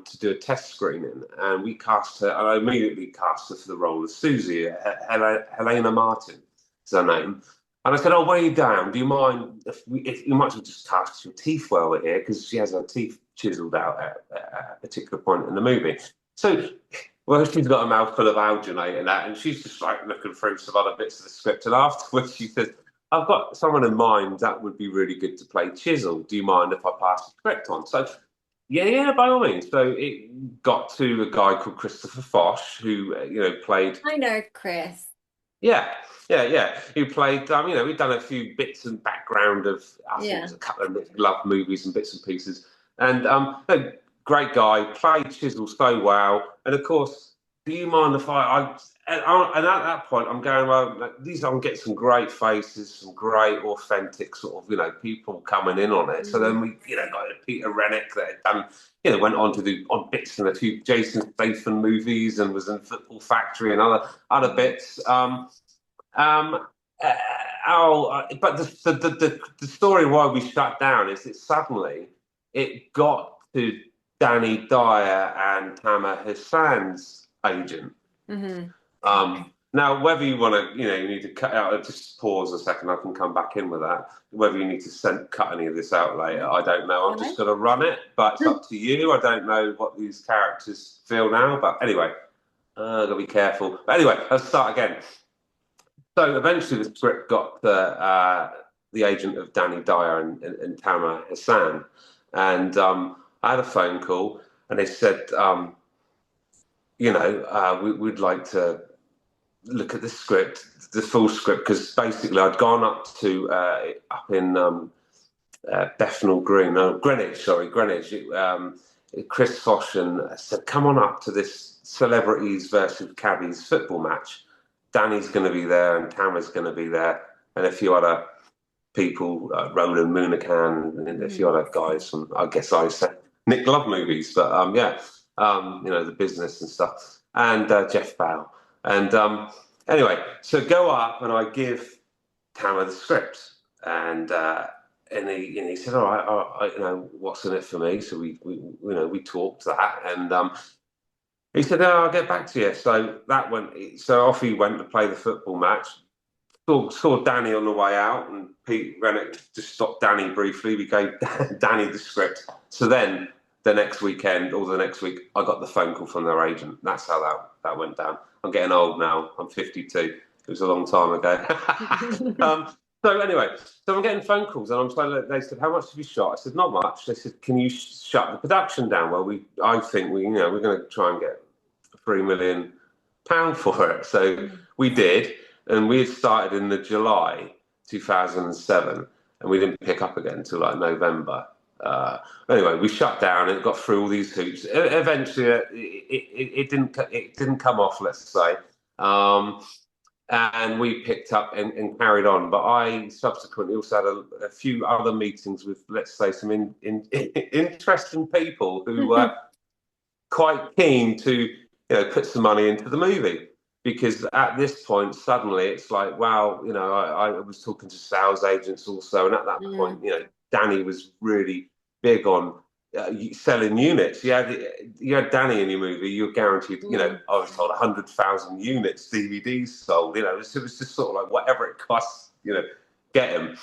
to do a test screening, and we cast her. I immediately cast her for the role of Susie, Helena Martin is her name. And I said, "Oh, where are you down? Do you mind if you might as well just cast your teeth while we're here because she has her teeth chiseled out at a particular point in the movie." So, well, she's got a mouthful of alginate and that, and she's just like looking through some other bits of the script. And afterwards, she says, "I've got someone in mind that would be really good to play Chisel. Do you mind if I pass the script on?" So, yeah, yeah, by all means. So it got to a guy called Christopher Fosh, who played. I know, Chris. Yeah, yeah, yeah. He played. We'd done a few bits and background of. I think it Yeah. was a couple of love movies and bits and pieces. And a great guy, played Chisel so well. And of course, do you mind if and at that point, I'm going, well, I'm getting some great faces, some great authentic sort of, people coming in on it. So Mm. then we, got Peter Rennick that had done, went on to do odd bits in a few Jason Statham movies and was in Football Factory and other bits. Um, uh, but the story why we shut down is that suddenly it got to Danny Dyer and Tamer Hassan's agent. Hmm. Now, whether you want to, you need to cut out, just pause a second, I can come back in with that. Whether you need to cut any of this out later, I don't know. I'm just Fine. going to run it, but it's up to you. I don't know what these characters feel now, but anyway, I've got to be careful. But anyway, let's start again. So eventually, the script got the agent of Danny Dyer and Tamer Hassan, and I had a phone call, and they said, we'd like to look at the script, the full script, because basically I'd gone up in Bethnal Green, no, Greenwich, sorry, Greenwich. Chris Foshan said, "Come on up to this celebrities versus caddies football match. Danny's going to be there, and Tama's going to be there, and a few other people, Roland Moonican, and a few other guys from, I guess I said Nick Love movies, but the business and stuff, and Jeff Bell, and anyway, so go up, and I give Tama the script, and he said, "All right, what's in it for me?" So we talked that, and he said, "Oh, I'll get back to you." So that went. So off he went to play the football match. Saw Danny on the way out, and Pete Rennick just stopped Danny briefly. We gave Danny the script. So then the next weekend or the next week, I got the phone call from their agent. That's how that went down. I'm getting old now. I'm 52. It was a long time ago. So anyway, so I'm getting phone calls, and they said, "How much have you shot?" I said, "Not much." They said, "Can you shut the production down?" Well, I think we're going to try and get £3 million for it. So we did, and we had started in the July 2007, and we didn't pick up again until like November. Anyway, we shut down, and it got through all these hoops. Eventually, it didn't come off, let's say. And we picked up and carried on. But I subsequently also had a few other meetings with, let's say, some interesting people who were quite keen to, put some money into the movie. Because at this point, suddenly it's like, wow, I was talking to sales agents also. And at that point, Danny was really big on selling units. You had Danny in your movie, you're guaranteed, I was told 100,000 units, DVDs sold. It was just sort of like whatever it costs, get them.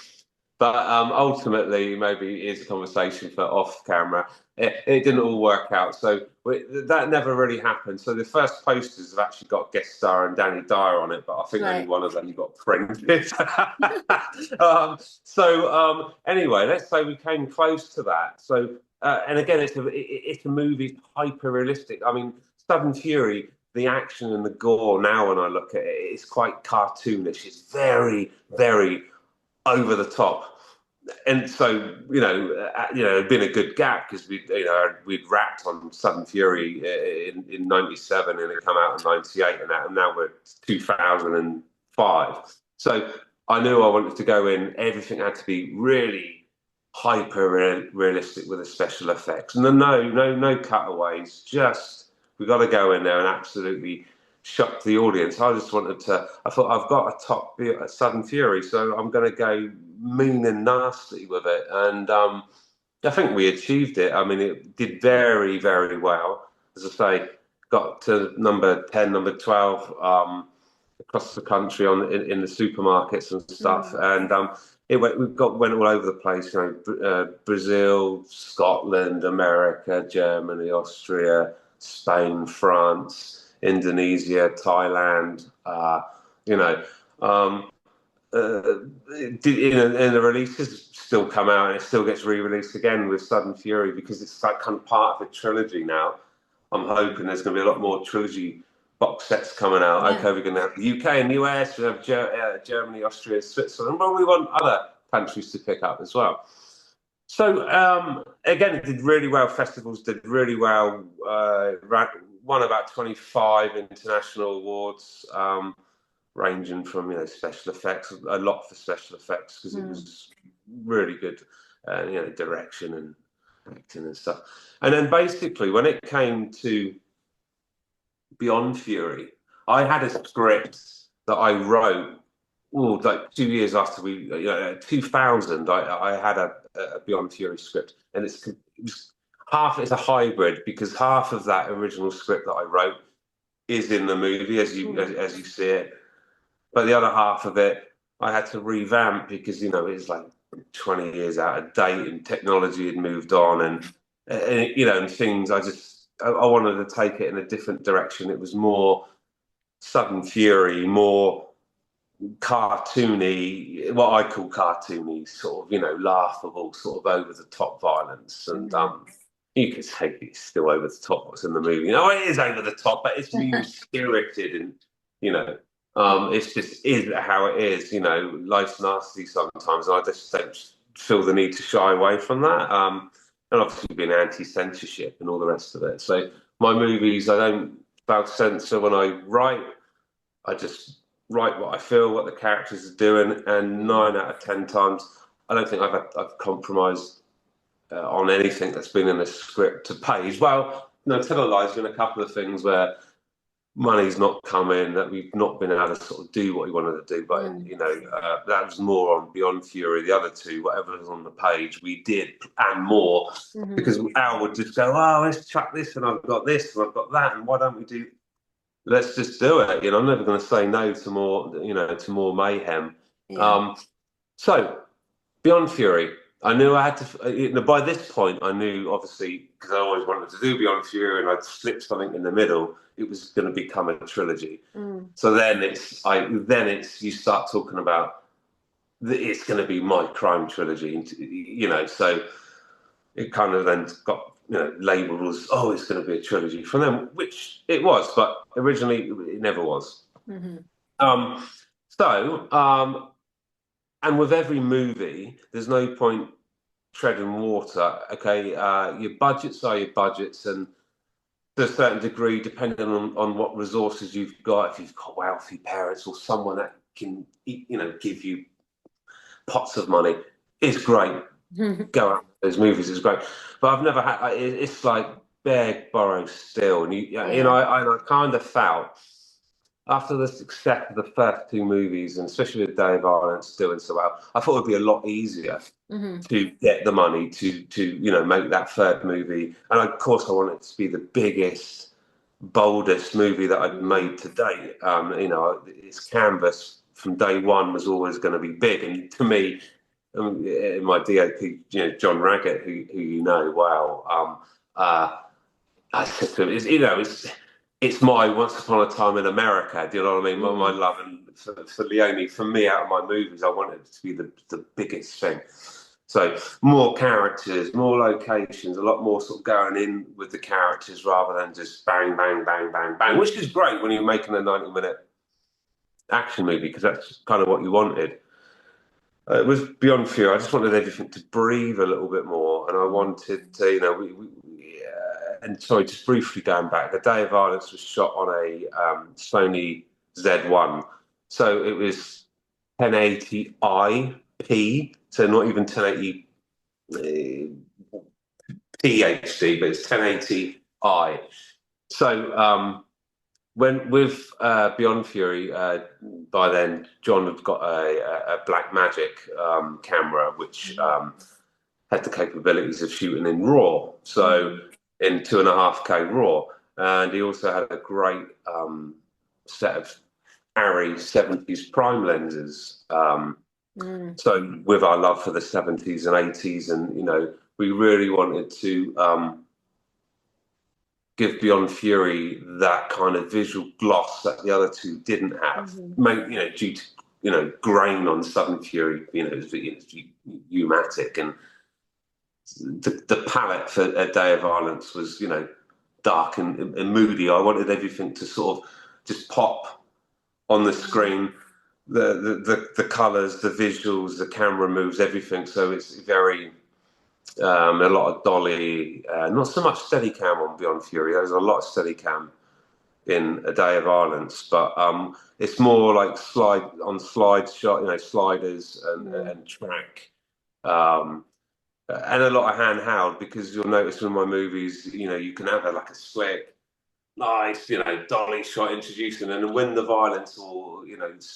But ultimately, maybe it's a conversation for off camera. It didn't all work out, so that never really happened. So the first posters have actually got guest star and Danny Dyer on it, but I think only one of them got printed. Anyway, let's say we came close to that. So and again, it's a movie hyper realistic. I mean, Southern Fury, the action and the gore. Now, when I look at it, it's quite cartoonish. It's very, very over the top. And so, it'd been a good gap because we'd wrapped on Southern Fury in '97, and it came out in '98, and now we're 2005. So I knew I wanted to go in. Everything had to be really hyper realistic with the special effects, and then no cutaways. Just we got to go in there and absolutely shock the audience. I just wanted to. I thought I've got a Southern Fury, so I'm going to go mean and nasty with it, and I think we achieved it. I mean, it did very, very well. As I say, got to number 10, number 12 across the country in the supermarkets and stuff, and it went all over the place. Brazil, Scotland, America, Germany, Austria, Spain, France, Indonesia, Thailand. And the releases still come out, and it still gets re-released again with Sudden Fury because it's like kind of part of a trilogy now. I'm hoping there's going to be a lot more trilogy box sets coming out. Yeah. Okay, we're going to have the UK and the US, we have Germany, Austria, Switzerland, but we want other countries to pick up as well. So again, it did really well. Festivals did really well. Won about 25 international awards. Ranging from special effects, a lot for special effects because it was really good, direction and acting and stuff. And then basically, when it came to Beyond Fury, I had a script that I wrote. Like 2 years after 2000, I had a Beyond Fury script, and it's a hybrid because half of that original script that I wrote is in the movie as you see it. But the other half of it, I had to revamp because it's like 20 years out of date, and technology had moved on, and things. I wanted to take it in a different direction. It was more Sudden Fury, more cartoony, what I call cartoony, sort of laughable, sort of over the top violence, and you could say it's still over the top what's in the movie. No, it is over the top, but it's mean spirited and you know, it's just is how it is. You know, life's nasty sometimes, and I just don't feel the need to shy away from that. And obviously being anti-censorship and all the rest of it. So my movies, I don't self-censor when I write. I just write what I feel, what the characters are doing, and 9 out of 10 times, I don't think I've compromised on anything that's been in the script to page. Well, no, tell a lie. There's been a couple of things where money's not come in, that we've not been able to sort of do what we wanted to do. But that was more on Beyond Fury. The other two, whatever was on the page, we did and more because Al would just go, "Oh, let's chuck this, and I've got this, and I've got that, and why don't we do? Let's just do it." I'm never going to say no to more, to more mayhem. Yeah. So Beyond Fury. I knew I had to. By this point, I knew obviously because I always wanted to do Beyond Fury, and I'd slipped something in the middle. It was going to become a trilogy. So then it's you start talking about it's going to be my crime trilogy. So it kind of then got labelled as it's going to be a trilogy from them, which it was, but originally it never was. And with every movie, there's no point treading water. Okay, your budgets are your budgets, and to a certain degree, depending on what resources you've got, if you've got wealthy parents or someone that can, give you pots of money, it's great. Go out those movies is great, but I've never had. It's like beg, borrow, steal, and I kind of felt after the success of the first two movies, and especially with Day of Violence doing so well, I thought it'd be a lot easier to get the money to make that third movie. And of course, I want it to be the biggest, boldest movie that I'd made to date. Its canvas from day one was always going to be big, and to me, my DOP, John Raggett, who well, I said to him, it's my Once Upon a Time in America. Do you know what I mean? My love for Leone, for me, out of my movies, I wanted it to be the biggest thing. So more characters, more locations, a lot more sort of going in with the characters rather than just bang, bang, bang, bang, bang, which is great when you're making a 90-minute action movie because that's kind of what you wanted. With Beyond Fury, I just wanted everything to breathe a little bit more, and I wanted to, and sorry, just briefly going back, The Day of Violence was shot on a Sony Z1, so it was 1080p, so not even 1080 HD, but it's 1080i. So when with Beyond Fury, by then John had got a Black Magic camera, which had the capabilities of shooting in RAW, so in 2.5K RAW, and he also had a great set of Arri 70s prime lenses. So with our love for the 70s and 80s, and we really wanted to give Beyond Fury that kind of visual gloss that the other two didn't have. Due to grain on Southern Fury, it's pneumatic, and the palette for A Day of Violence was dark and moody. I wanted everything to sort of just pop on the screen. The colours, the visuals, the camera moves, everything. So it's very a lot of dolly, not so much Steadicam on Beyond Fury. There's a lot of Steadicam in A Day of Violence, but it's more like slide shot, sliders and track, and a lot of handheld, because you'll notice in my movies, you can have like a slick, nice, dolly shot introducing, and when the violence or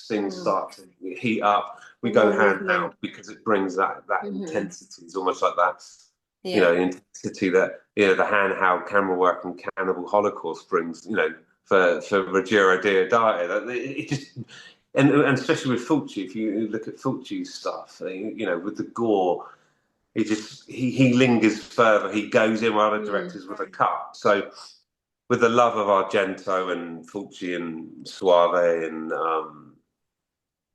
things start to heat up, we go handheld because it brings that intensity. It's almost like that, intensity that the handheld camera work and Cannibal Holocaust brings. For Ruggiero Deodato, it just and especially with Fulci, if you look at Fulci's stuff, with the gore. He lingers further. He goes in while the directors with a cut. So with the love of Argento and Fulci and Suave and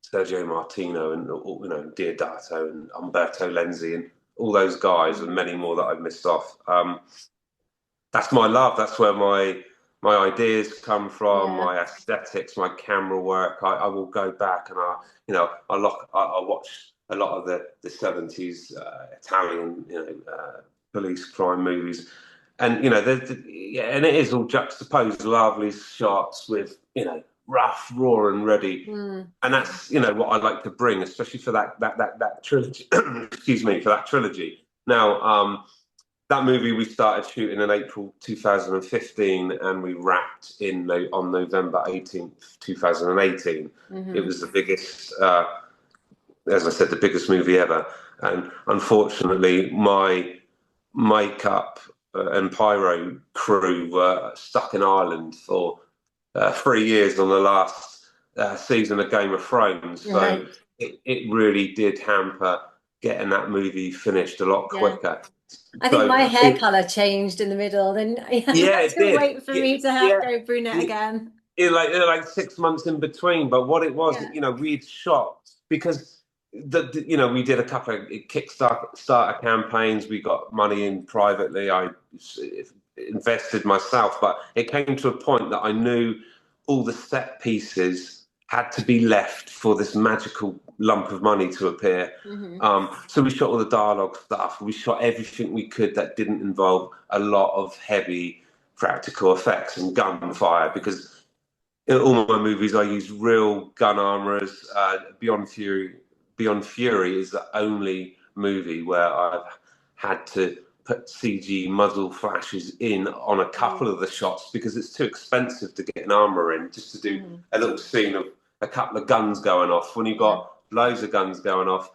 Sergio Martino and Deodato and Umberto Lenzi and all those guys and many more that I've missed off. that's my love. That's where my ideas come from, Yeah. my aesthetics, my camera work. I will go back and I watch a lot of the 70s Italian police crime movies, and yeah, and it is all juxtaposed, lovely shots with rough, raw, and ready. Mm. And that's what I like to bring, especially for that trilogy. Excuse me, for that trilogy. Now, that movie we started shooting in April 2015, and we wrapped on November 18th, 2018. It Hmm. was the biggest, as I said, the biggest movie ever. And unfortunately, my makeup and pyro crew were stuck in Ireland for 3 years on the last season of Game of Thrones. So Right. it really did hamper getting that movie finished a lot Yeah. quicker. I think So my hair color changed in the middle. Then you yeah, had it to did. wait for Yeah, me to have yeah. go brunette It, again. like 6 months in between. But what it was, Yeah. we'd shot because we did a couple of Kickstarter campaigns. We got money in privately. I invested myself, but it came to a point that I knew all the set pieces had to be left for this magical lump of money to appear. Hmm. So we shot all the dialogue stuff. We shot everything we could that didn't involve a lot of heavy practical effects and gunfire because in all my movies I use real gun armorers. Beyond Fury is the only movie where I've had to put CG muzzle flashes in on a couple Mm. of the shots because it's too expensive to get an armor in just to do Hmm. a little scene of a couple of guns going off. When you've Yeah. got loads of guns going off,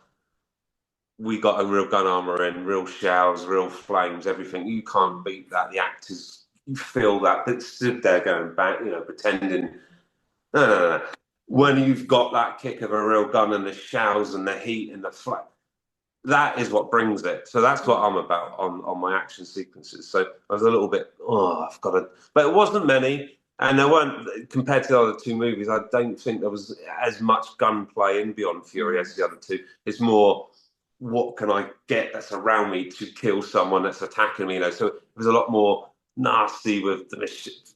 we got a real gun armor in, real shells, real flames, everything. You can't Mm. beat that. The actors, you feel that. They stood there going back, pretending. No, no, no. When you've got that kick of a real gun and the shells and the heat and the flame, that is what brings it. So that's what Mm. I'm about on my action sequences. So I was a little bit, I've got to, but it wasn't many. And there weren't, compared to the other two movies, I don't think there was as much gunplay in Beyond Fury Mm. as the other two. It's more, what can I get that's around me to kill someone that's attacking me? So it was a lot more nasty with the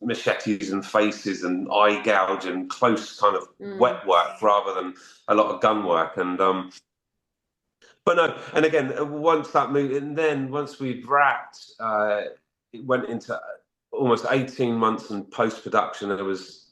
machetes and faces and eye gouge and close kind of Mm. wet work rather than a lot of gun work. And but no, and again, once that movie, and then once we'd wrapped, it went into almost 18 months in post production. And it was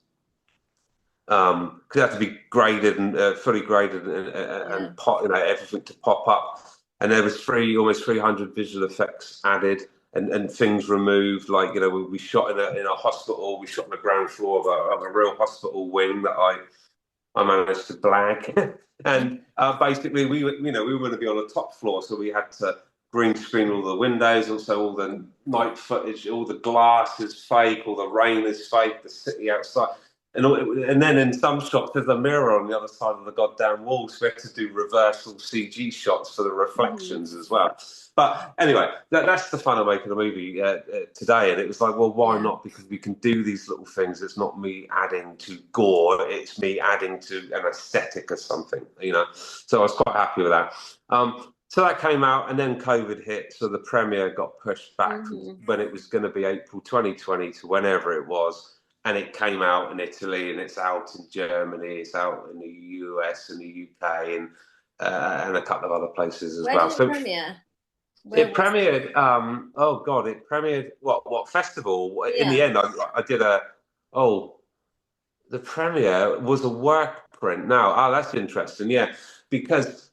because it had to be graded and fully graded Yeah. and pop, everything to pop up. And there was almost 300 visual effects added and things removed. Like we shot in a hospital. We shot on the ground floor of a real hospital wing that I managed to blag. And basically, we were going to be on the top floor, so we had to green screen all the windows, also all the night footage, all the glass is fake, all the rain is fake, the city outside. And then in some shots, there's a mirror on the other side of the goddamn wall, so we had to do reversal CG shots for the Hmm. reflections as well. But anyway, that's the fun of making a movie today. And it was like, well, why Yeah. not? Because we can do these little things. It's not me adding to gore, it's me adding to an aesthetic or something. So I was quite happy with that. So that came out, and then COVID hit. So the premiere got pushed back from Hmm. when it was going to be April 2020 to whenever it was. And it came out in Italy, and it's out in Germany, it's out in the US and the UK, and a couple of other places as Where well. did it So premiere? Where it was it? premiered. Oh God, it premiered. What festival? In the Yeah. end, I did a. Oh, the premiere was a work print. Now, that's interesting. Yeah, because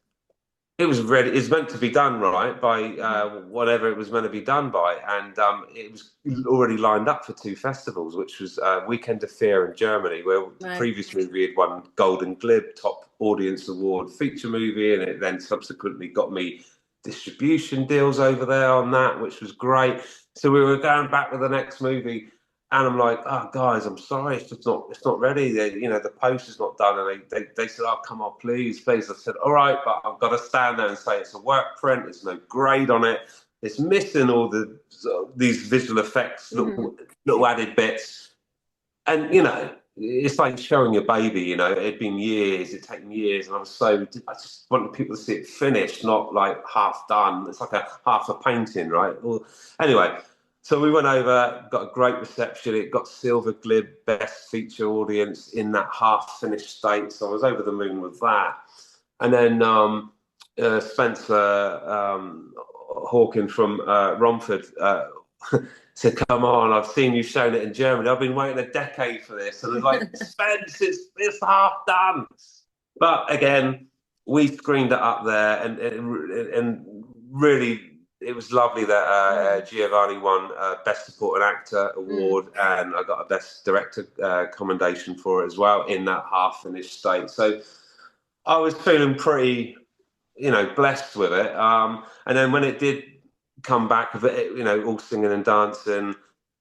it was ready. It's meant to be done right by Hmm. whatever it was meant to be done by, and it was already lined up for two festivals, which was Weekend of Fear in Germany, where the Right. previous movie had won Golden Glib Top Audience Award feature movie, and it then subsequently got me distribution deals over there on that, which was great. So we were going back with the next movie, and I'm like, oh guys, I'm sorry, it's not ready. The poster's not done, and they said, oh come on, please, please. I said, all right, but I've got to stand there and say it's a work print. There's no grade on it. It's missing all these visual effects, Hmm. little added bits, and it's like showing your baby. It'd been years, it'd taken years, and I just wanted people to see it finished, not like half done. It's like a half a painting, right? Well, anyway, So we went over, got a great reception. It got Silver Glib Best Feature Audience in that half-finished state. So I was over the moon with that. And then Spencer Hawking from Romford said, "Come on, I've seen you shown it in Germany. I've been waiting a decade for this." And I was like, "Spence, it's half done." But again, we screened it up there, and really, it was lovely that Giovanni won Best Supporting Actor award, and I got a Best Director commendation for it as well in that half-finished state. So I was feeling pretty, blessed with it. And then when it did come back of it, all singing and dancing,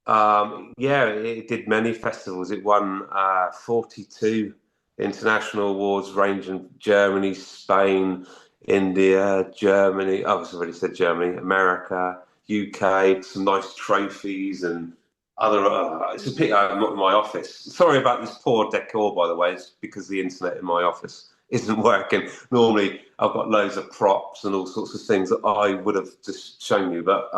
yeah, it did many festivals. It won 42 international awards ranging Germany, Spain, India, Germany. Oh, I've already said Germany, America, UK, some nice trophies and other. It's a pity I'm not in my office. Sorry about this poor decor, by the way. It's because the internet in my office isn't working. Normally, I've got loads of props and all sorts of things that I would have just shown you, but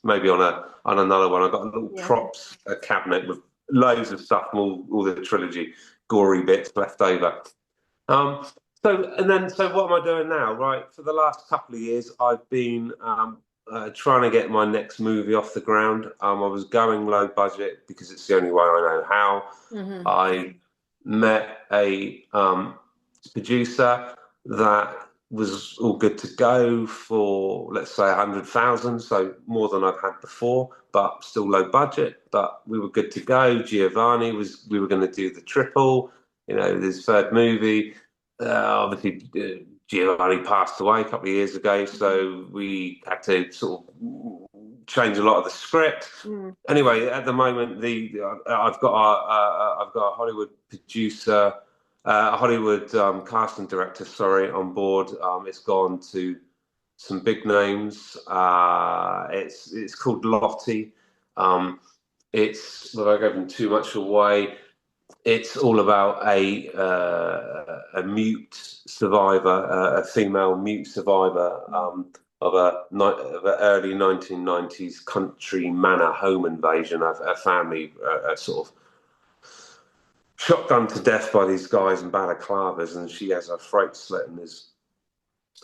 maybe on another one, I've got a little props cabinet with loads of stuff from all the trilogy, gory bits left over. So what am I doing now? Right, for the last couple of years, I've been trying to get my next movie off the ground. I was going low budget because it's the only way I know how. I met a producer that was all good to go for, let's say, 100,000, so more than I've had before, but still low budget. But we were good to go. Giovanni we were going to do the triple, his third movie. Obviously, Giovanni passed away a couple of years ago, so we had to sort of change a lot of the script. Anyway, at the moment, I've got a Hollywood producer, a Hollywood casting director, sorry, on board. It's gone to some big names. It's called Lottie. It's without giving too much away. It's all about a mute survivor, a female mute survivor of an early 1990s country manor home invasion. A family sort of shotgunned to death by these guys in balaclavas, and she has her throat slit and is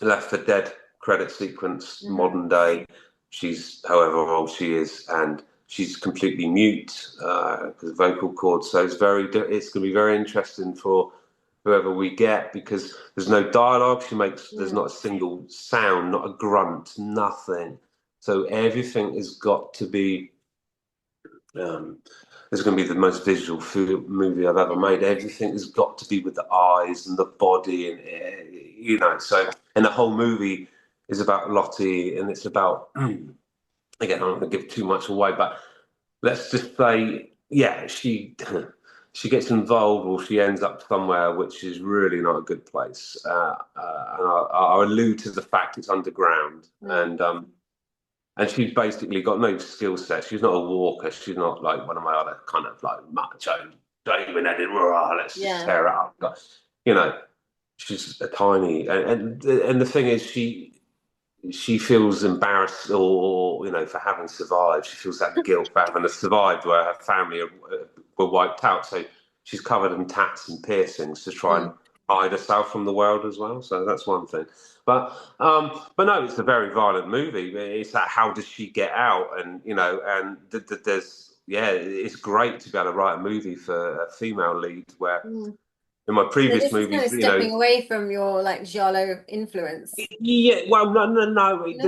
left for dead. Credit sequence, modern day. She's however old she is, and she's completely mute because vocal cords. So it's going to be very interesting for whoever we get, because there's no dialogue. There's not a single sound, not a grunt, nothing. So everything has got to be. It's going to be the most visual movie I've ever made. Everything has got to be with the eyes and the body, and So, and the whole movie is about Lottie, and it's about. Again, I'm not going to give too much away, but let's just say, yeah, she gets involved, or she ends up somewhere which is really not a good place. And I'll allude to the fact it's underground, and she's basically got no skill set. She's not a walker. She's not like one of my other kind of like macho, David-headed, let's just tear it up. But, she's a tiny, and the thing is, she feels embarrassed, or for having survived. She feels that guilt for having survived, where her family were wiped out. So she's covered in tats and piercings to try and hide herself from the world as well. So that's one thing. But no, it's a very violent movie. It's that, how does she get out? And there's it's great to be able to write a movie for a female lead where. In my previous movies, kind of stepping away from your like Giallo influence. Yeah, well, no.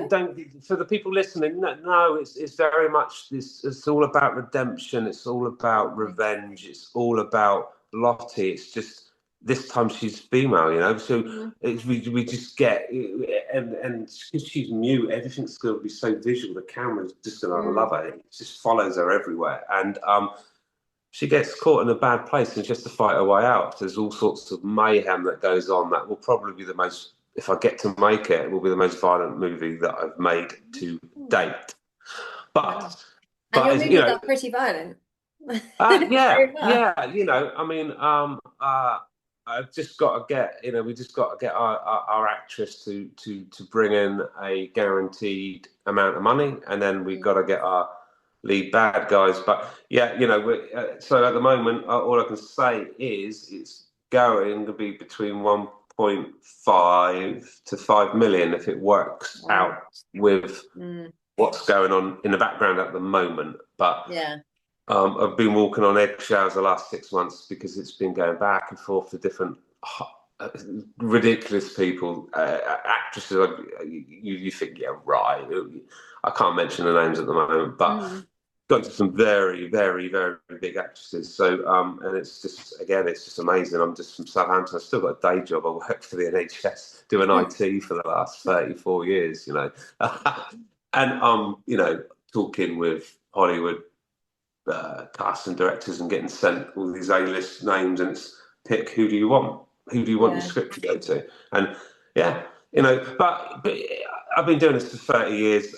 Don't. For the people listening, no. It's very much this. It's all about redemption. It's all about revenge. It's all about Lottie. It's just this time she's female, So we just get, and because she's mute, everything's going to be so visual. The camera's just going to love her. It just follows her everywhere, and she gets caught in a bad place and she has to fight her way out. There's all sorts of mayhem that goes on. That will probably be the most, if I get to make it, it will be the most violent movie that I've made to date. But your movies are pretty violent. yeah. I've just got to get, we just got to get our actress to bring in a guaranteed amount of money, and then we've got to get our lead bad guys. But yeah, so at the moment, all I can say is it's going to be between 1.5 to 5 million if it works Wow. out with Mm. what's going on in the background at the moment. But Yeah. I've been walking on eggshells the last 6 months because it's been going back and forth to different uh, ridiculous people, actresses. You think, yeah, right. I can't mention the names at the moment, but Mm. got to some very, very, very big actresses. So, and it's just, again, it's just amazing. I'm just from Southampton. I've still got a day job. I work for the NHS doing IT for the last 34 years, and talking with Hollywood cast and directors and getting sent all these A-list names, and it's pick who do you want? Who do you want your Yeah. script to go to? And yeah, but I've been doing this for 30 years.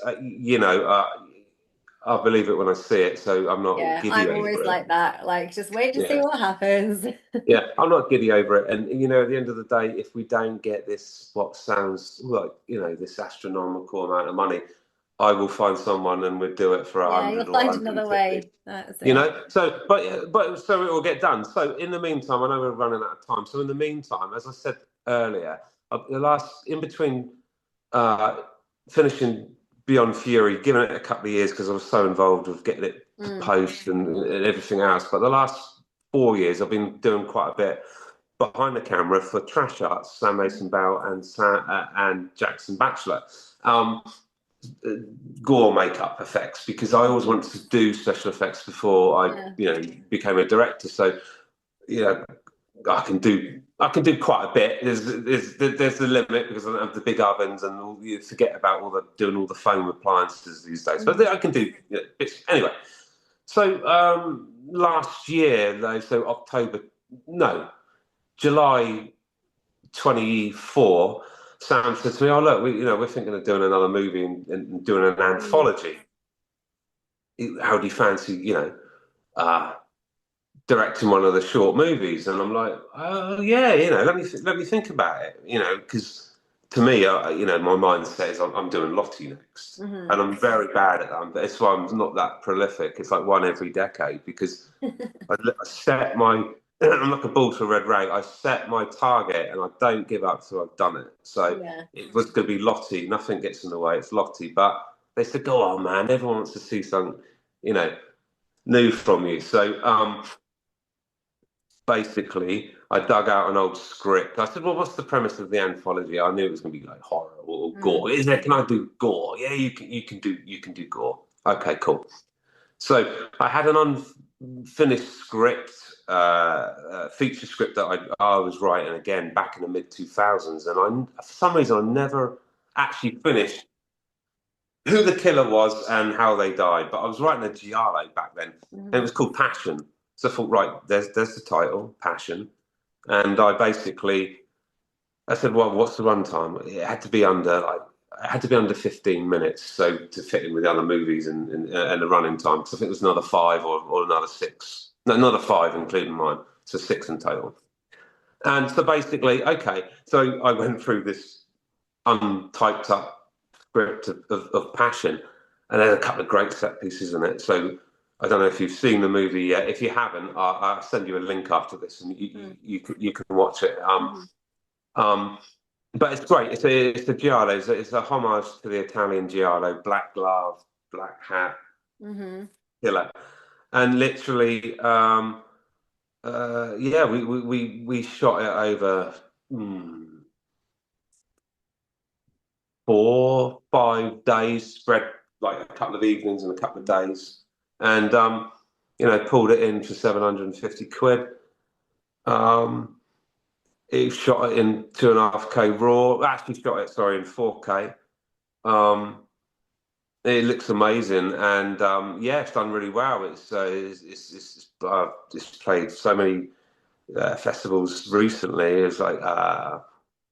I believe it when I see it, so I'm not Yeah. giddy I'm always over it. like that. Like, just wait to see Yeah. what happens. Yeah, I'm not giddy over it. And at the end of the day, if we don't get this, what sounds like, this astronomical amount of money, I will find someone and we'll do it for Yeah, 100 you'll or find another 150. way. That's it. So but so it will get done. So in the meantime, I know we're running out of time. So in the meantime, as I said earlier, the last in between uh, finishing Beyond Fury, giving it a couple of years because I was so involved with getting it to Mm. post and everything else. But the last 4 years, I've been doing quite a bit behind the camera for Trash Arts, Sam Mason Bell and Jackson Batchelor. Um, Gore makeup effects because I always wanted to do special effects before I, Yeah. became a director. So, you know, I can do quite a bit. There's the limit because I don't have the big ovens and you forget about doing all the foam appliances these days. But Mm. I can do bits anyway. So last year, though, so October, no, July 24, Sam said to me, "Oh look, we're thinking of doing another movie and doing an Mm. anthology. How do you fancy, uh, directing one of the short movies?" And I'm like, "Oh yeah, let me think about it, because to me, my mindset is I'm doing Lottie next, Hmm. and I'm very bad at that. That's why I'm not that prolific. It's like one every decade because I set my I'm like a bull to a red rag. I set my target and I don't give up till I've done it. So Yeah. it was going to be Lottie. Nothing gets in the way. It's Lottie. But they said, "Go on, man. Everyone wants to see something, you know, new from you." So basically, I dug out an old script. I said, "Well, what's the premise of the anthology?" I knew it was going to be like horror or Mm. gore. Is there? Can I do gore? Yeah, you can do gore. Okay, cool. So I had an unfinished script, feature script that I was writing again back in the mid 2000s, and for some reason I never actually finished who the killer was and how they died. But I was writing a Giallo back then, and it Mm. was called Passion. So I thought, right, there's the title, Passion, and I said, well, what's the runtime? It had to be under like it had to be under 15 minutes, so to fit in with the other movies and the running time. Because I think it was another five or another six, no, another five including mine, so six in total. And so basically, okay, so I went through this untyped up script of Passion, and there's a couple of great set pieces in it. So I don't know if you've seen the movie yet. If you haven't, I'll send you a link after this, and Mm. you can watch it. Hmm. Um, but it's great. It's a Giallo. It's a homage to the Italian Giallo. Black glove, black hat, Hmm. killer, and literally, yeah, we shot it over 4 5 days, spread like a couple of evenings and a couple of days, and pulled it in for 750 quid. Um, he shot it in 2.5K raw. Actually, shot it sorry in 4K. Um, It looks amazing, and yeah, it's done really well. It's played so many festivals recently. It's like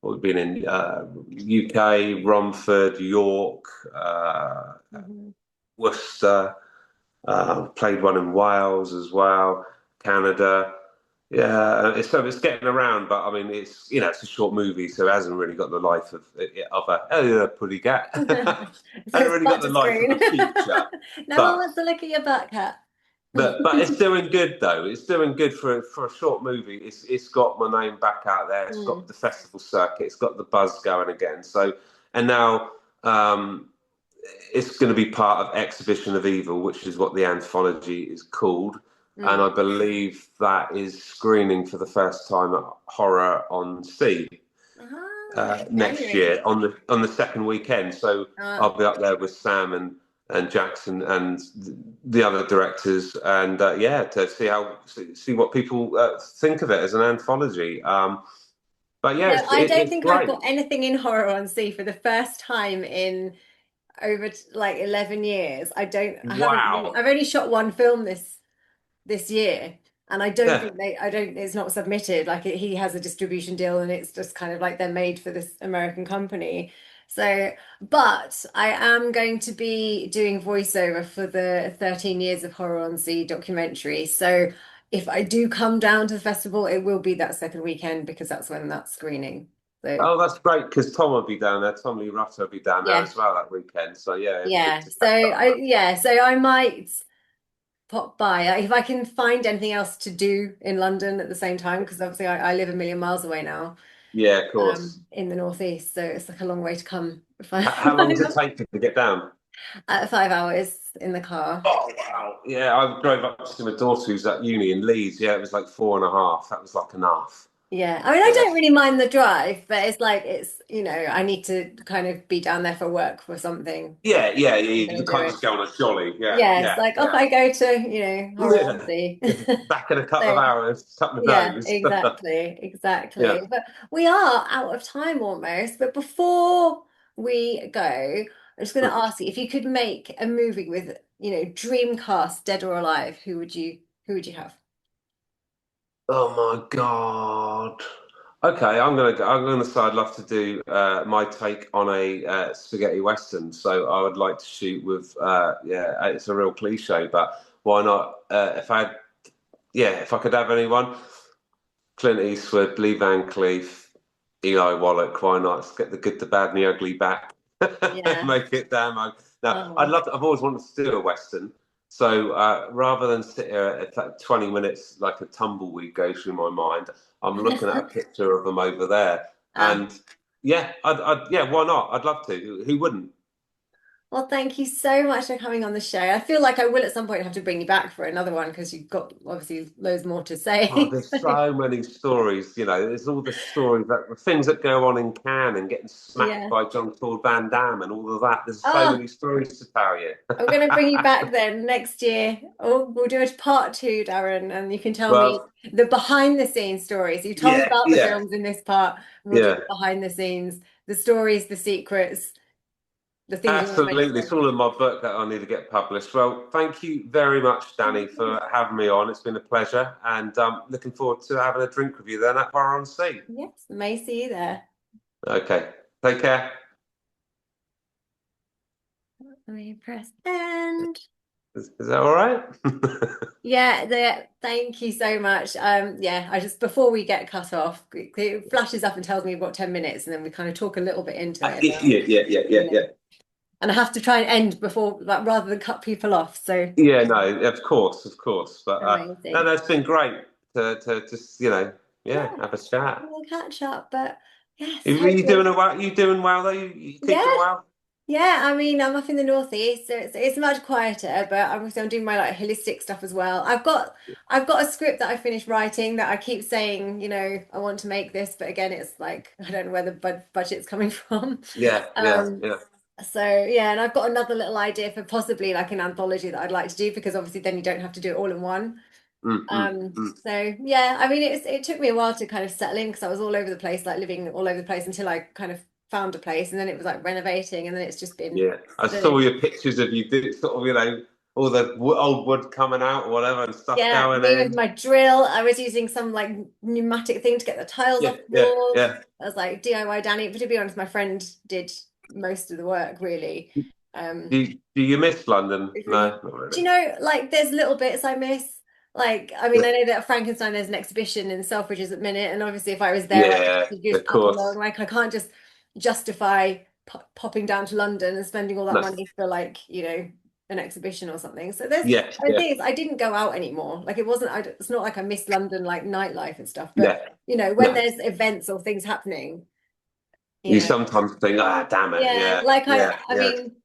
we've been in UK, Romford, York, Hmm. Worcester. Played one in Wales as well, Canada. Yeah, it's getting around, but I mean, it's a short movie, so it hasn't really got the life of a oh yeah, pretty cat. So Hasn't it's really got butt the to life of screen. a feature, No one but wants to look at your butt, cat. but it's doing good though. It's doing good for a short movie. It's got my name back out there. It's got Mm. the festival circuit. It's got the buzz going again. So and now it's going to be part of Exhibition of Evil, which is what the anthology is called. And Mm. I believe that is screening for the first time at Horror on Sea next January. year on the second weekend. So Ah. I'll be up there with Sam and Jackson and the other directors, and yeah, to see what people think of it as an anthology. But yeah, No, I don't it's think I've great. got anything in horror on sea for the first time in over like 11 years. I haven't really, Wow. I've only shot one film this year, and I don't Yeah. think it's not submitted. Like he has a distribution deal, and it's just kind of like they're made for this American company. So, but I am going to be doing voiceover for the 13 Years of Horror on Sea documentary. So, if I do come down to the festival, it will be that second weekend because that's when that's screening. So, Oh, that's great because Tom will be down there. Tom Lee Rutter will be down there yeah, as well that weekend. So yeah, it'd be good yeah. to So catch up with him. I might pop by. If I can find anything else to do in London at the same time, because obviously I live a million miles away now, Yeah, of course. in the northeast, so it's like a long way to come if I How long does it take you to get down? 5 hours in the car. Oh wow! Yeah, I drove up to see my daughter who's at uni in Leeds. Yeah, it was like 4.5. That was like enough. Yeah, I mean, I Yeah, don't really mind the drive, but it's like I need to kind of be down there for work for something. yeah. I'm You gonna do can't just it. go on a jolly. Yeah, Yeah, it's yeah, like off yeah, I go to, horror on yeah. sea. Back in a couple of So hours. Up my yeah, nose. exactly, Yeah. exactly. But we are out of time almost. But before we go, I'm just going to ask you if you could make a movie with, dream cast, dead or alive, who would you have? Oh my God. Okay, I'm gonna say I'd love to do my take on a spaghetti western. So I would like to shoot with yeah, it's a real cliche, but why not? If I could have anyone, Clint Eastwood, Lee Van Cleef, Eli Wallach. Why not? Let's get the good, the bad, and the ugly back. Yeah. Make it damn. Now, Oh. I've always wanted to do a western. So rather than sit here at like 20 minutes, like a tumbleweed goes through my mind, I'm looking at a picture of them over there, Ah. and yeah, yeah, why not? I'd love to. Who wouldn't? Well, thank you so much for coming on the show. I feel like I will at some point have to bring you back for another one because you've got obviously loads more to Oh, say. there's so many stories, there's all the stories the things that go on in Cannes and getting smacked Yeah. by Jean-Claude Van Damme and all of that. There's so Oh, many stories to tell you. I'm going to bring you back then next year. Oh, we'll do a part two, Darren, and you can tell me Well, the behind the scenes stories. You told me yeah, about the yeah, films in this part. We'll do yeah, the behind the scenes, the stories, the secrets, the things you want to absolutely. mention. It's all in my book that I need to get published. Well, thank you very much, Danny, for having me on. It's been a pleasure, and looking forward to having a drink with you then at Bar on Sea. Yes, may see you there. Okay, take care. Let me press end. Is that all right? Yeah, thank you so much. Yeah, I just before we get cut off, it flashes up and tells me we've got 10 minutes, and then we kind of talk a little bit into it. Yeah, yeah, yeah, yeah, You know, yeah. and I have to try and end before, like, rather than cut people off. So Yeah, no, of course, of course. But no, amazing. no, it's been great to just yeah, Yeah, have a chat. we'll catch up. But yes, Are you doing hopefully. a well? You doing well though? You Yeah, keeping well? yeah. I mean, I'm up in the northeast, so it's much quieter. But I'm doing my like holistic stuff as well. I've got a script that I finished writing that I keep saying, I want to make this, but again, it's like I don't know where the budget's coming from. Yeah, yeah, Um, yeah. so yeah, and I've got another little idea for possibly like an anthology that I'd like to do because obviously then you don't have to do it all in one. Mm, mm, mm. So yeah, I mean it took me a while to kind of settle in because I was all over the place, like living all over the place until I kind of found a place and then it was like renovating and then it's just been Yeah, I I don't know. saw your pictures of you did sort of all the old wood coming out or whatever and stuff Yeah, going me with in. my drill. I was using some like pneumatic thing to get the tiles Yeah, off the yeah, walls. yeah. I was like DIY Danny, but to be honest, my friend did most of the work really. Um Do you miss London? it's really No, not do really. you know like there's little bits I miss. Like, I mean, I know that Frankenstein there's an exhibition in Selfridges at the minute, and obviously if I was there, I'd Yeah, just of pop along. course. Like, I can't just justify popping down to London and spending all that No. money for like, an exhibition or something. So there's, Yeah, I yeah, think I didn't go out anymore. Like, it's not like I missed London like nightlife and stuff, but yeah. when No. there's events or things happening, you You know, sometimes think, ah, damn it. yeah, Yeah, like yeah, I yeah, mean.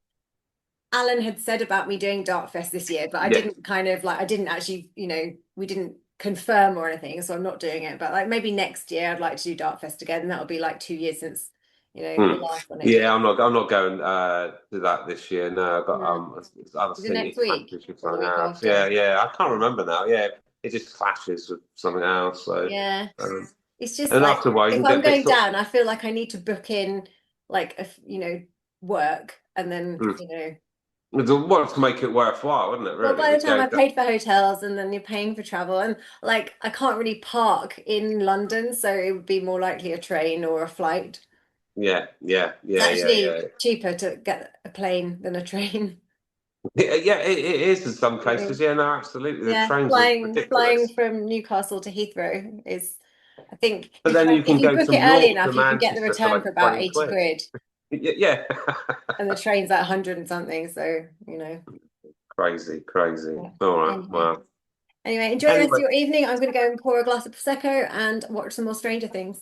Alan had said about me doing Darkfest this year, but I yeah. didn't kind of like, I didn't actually, we didn't confirm or anything, so I'm not doing it. But like maybe next year I'd like to do Darkfest again. And that'll be like 2 years since, the Hmm. last one I did. Yeah, I'm not going to that this year. No, I've got No. other Is it city next week clashes with or the something week else. Yeah, after? yeah. I can't Yeah. remember now. Yeah, it just clashes with something else. So, Yeah. um, It's just and like after a while, you if can I'm get a bit going sort. down, I feel like I need to book in like work and then, Mm. Well, to make it worthwhile, wouldn't it? well, Really, by the to time go. I paid for hotels and then you're paying for travel, and like I can't really park in London, so it would be more likely a train or a flight. Yeah, yeah, It's yeah, yeah, yeah. actually cheaper to get a plane than a train. Yeah, yeah, it is in some cases. Really. Yeah, no, absolutely. The Yeah, trains are flying ridiculous. from Newcastle to Heathrow is, I think, But then you if can you go book it from early York to enough, you can get the Manchester for return like for about 20 80 quid. quid, Yeah. and the train's like 100 and something. So, Crazy, crazy. yeah. All right. Anyway. Well, Anyway, enjoy the rest of anyway, your evening. I'm going to go and pour a glass of Prosecco and watch some more Stranger Things.